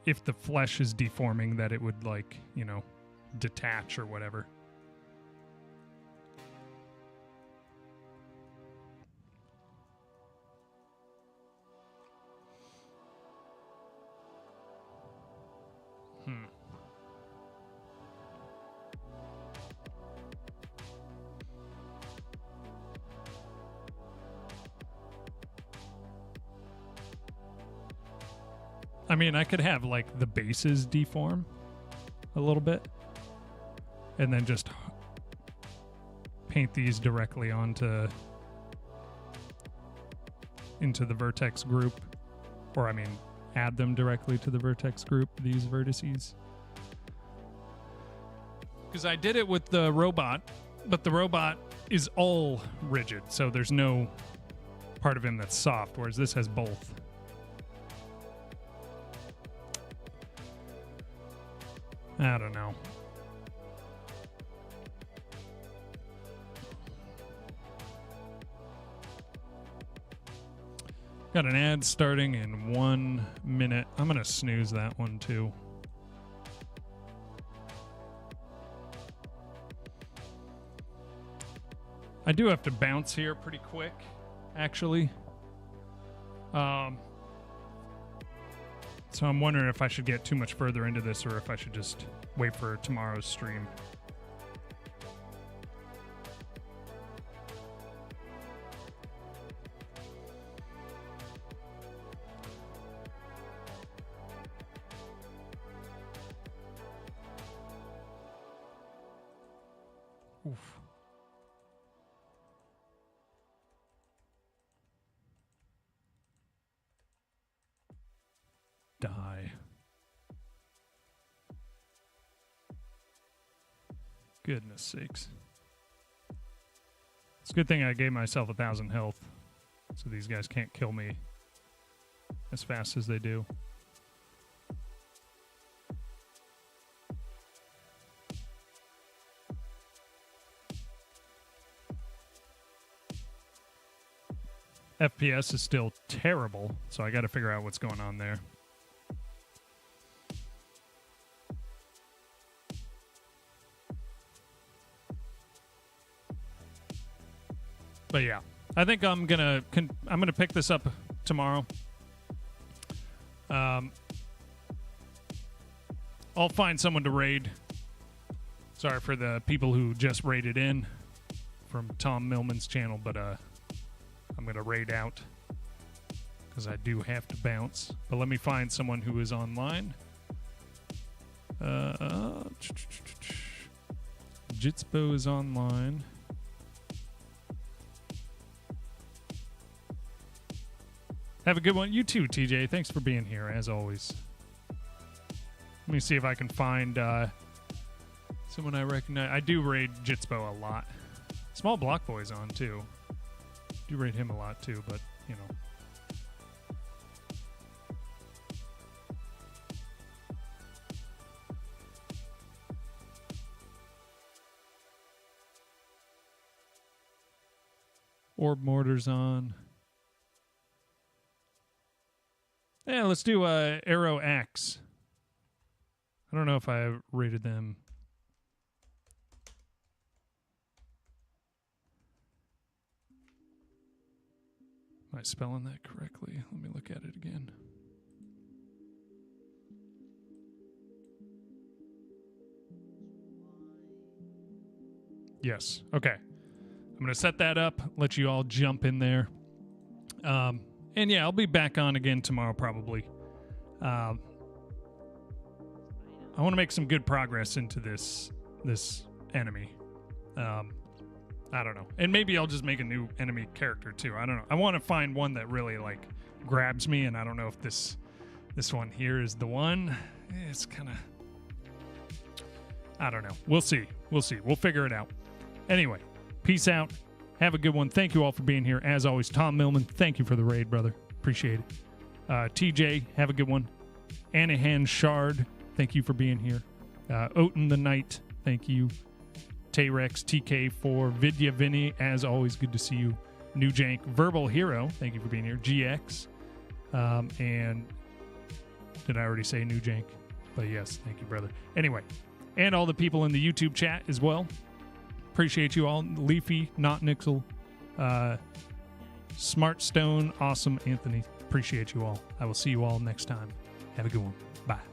If the flesh is deforming, that it would like, you know, detach or whatever. I mean, I could have like the bases deform a little bit and then just paint these directly into the vertex group, or I mean add them directly to the vertex group, these vertices. Because I did it with the robot, but the robot is all rigid, so there's no part of him that's soft, whereas this has both. I don't know. Got an ad starting in 1 minute. I'm going to snooze that one too. I do have to bounce here pretty quick, actually. So I'm wondering if I should get too much further into this or if I should just wait for tomorrow's stream. Oof. Die. Goodness sakes. It's a good thing I gave myself 1,000 health, so these guys can't kill me as fast as they do. FPS is still terrible, so I got to figure out what's going on there. But yeah, I think I'm gonna pick this up tomorrow. I'll find someone to raid. Sorry for the people who just raided in from Tom Millman's channel, but I'm gonna raid out because I do have to bounce. But let me find someone who is online. Jitspo is online. Have a good one. You too, TJ. Thanks for being here, as always. Let me see if I can find someone I recognize. I do raid Jitspo a lot. Small Block Boy's on, too. Do raid him a lot, too, but, you know. Orb Mortar's on. Yeah, let's do Arrow Axe. I don't know if I rated them. Am I spelling that correctly? Let me look at it again. Yes. Okay. I'm going to set that up, let you all jump in there. And yeah, I'll be back on again tomorrow probably. I want to make some good progress into this enemy. I don't know. And maybe I'll just make a new enemy character too. I don't know. I want to find one that really like grabs me, and I don't know if this one here is the one. It's kind of, I don't know. We'll see. We'll figure it out. Anyway, peace out. Have a good one. Thank you all for being here. As always, Tom Millman, thank you for the raid, brother. Appreciate it. TJ, have a good one. Anahan Shard, thank you for being here. Oten the Knight, thank you. T-Rex, TK4, Vidya Vinny, as always, good to see you. New Jank, Verbal Hero, thank you for being here. GX, and did I already say New Jank? But yes, thank you, brother. Anyway, and all the people in the YouTube chat as well. Appreciate you all. Leafy, Not Nixel, Smart Stone, Awesome Anthony. Appreciate you all. I will see you all next time. Have a good one. Bye.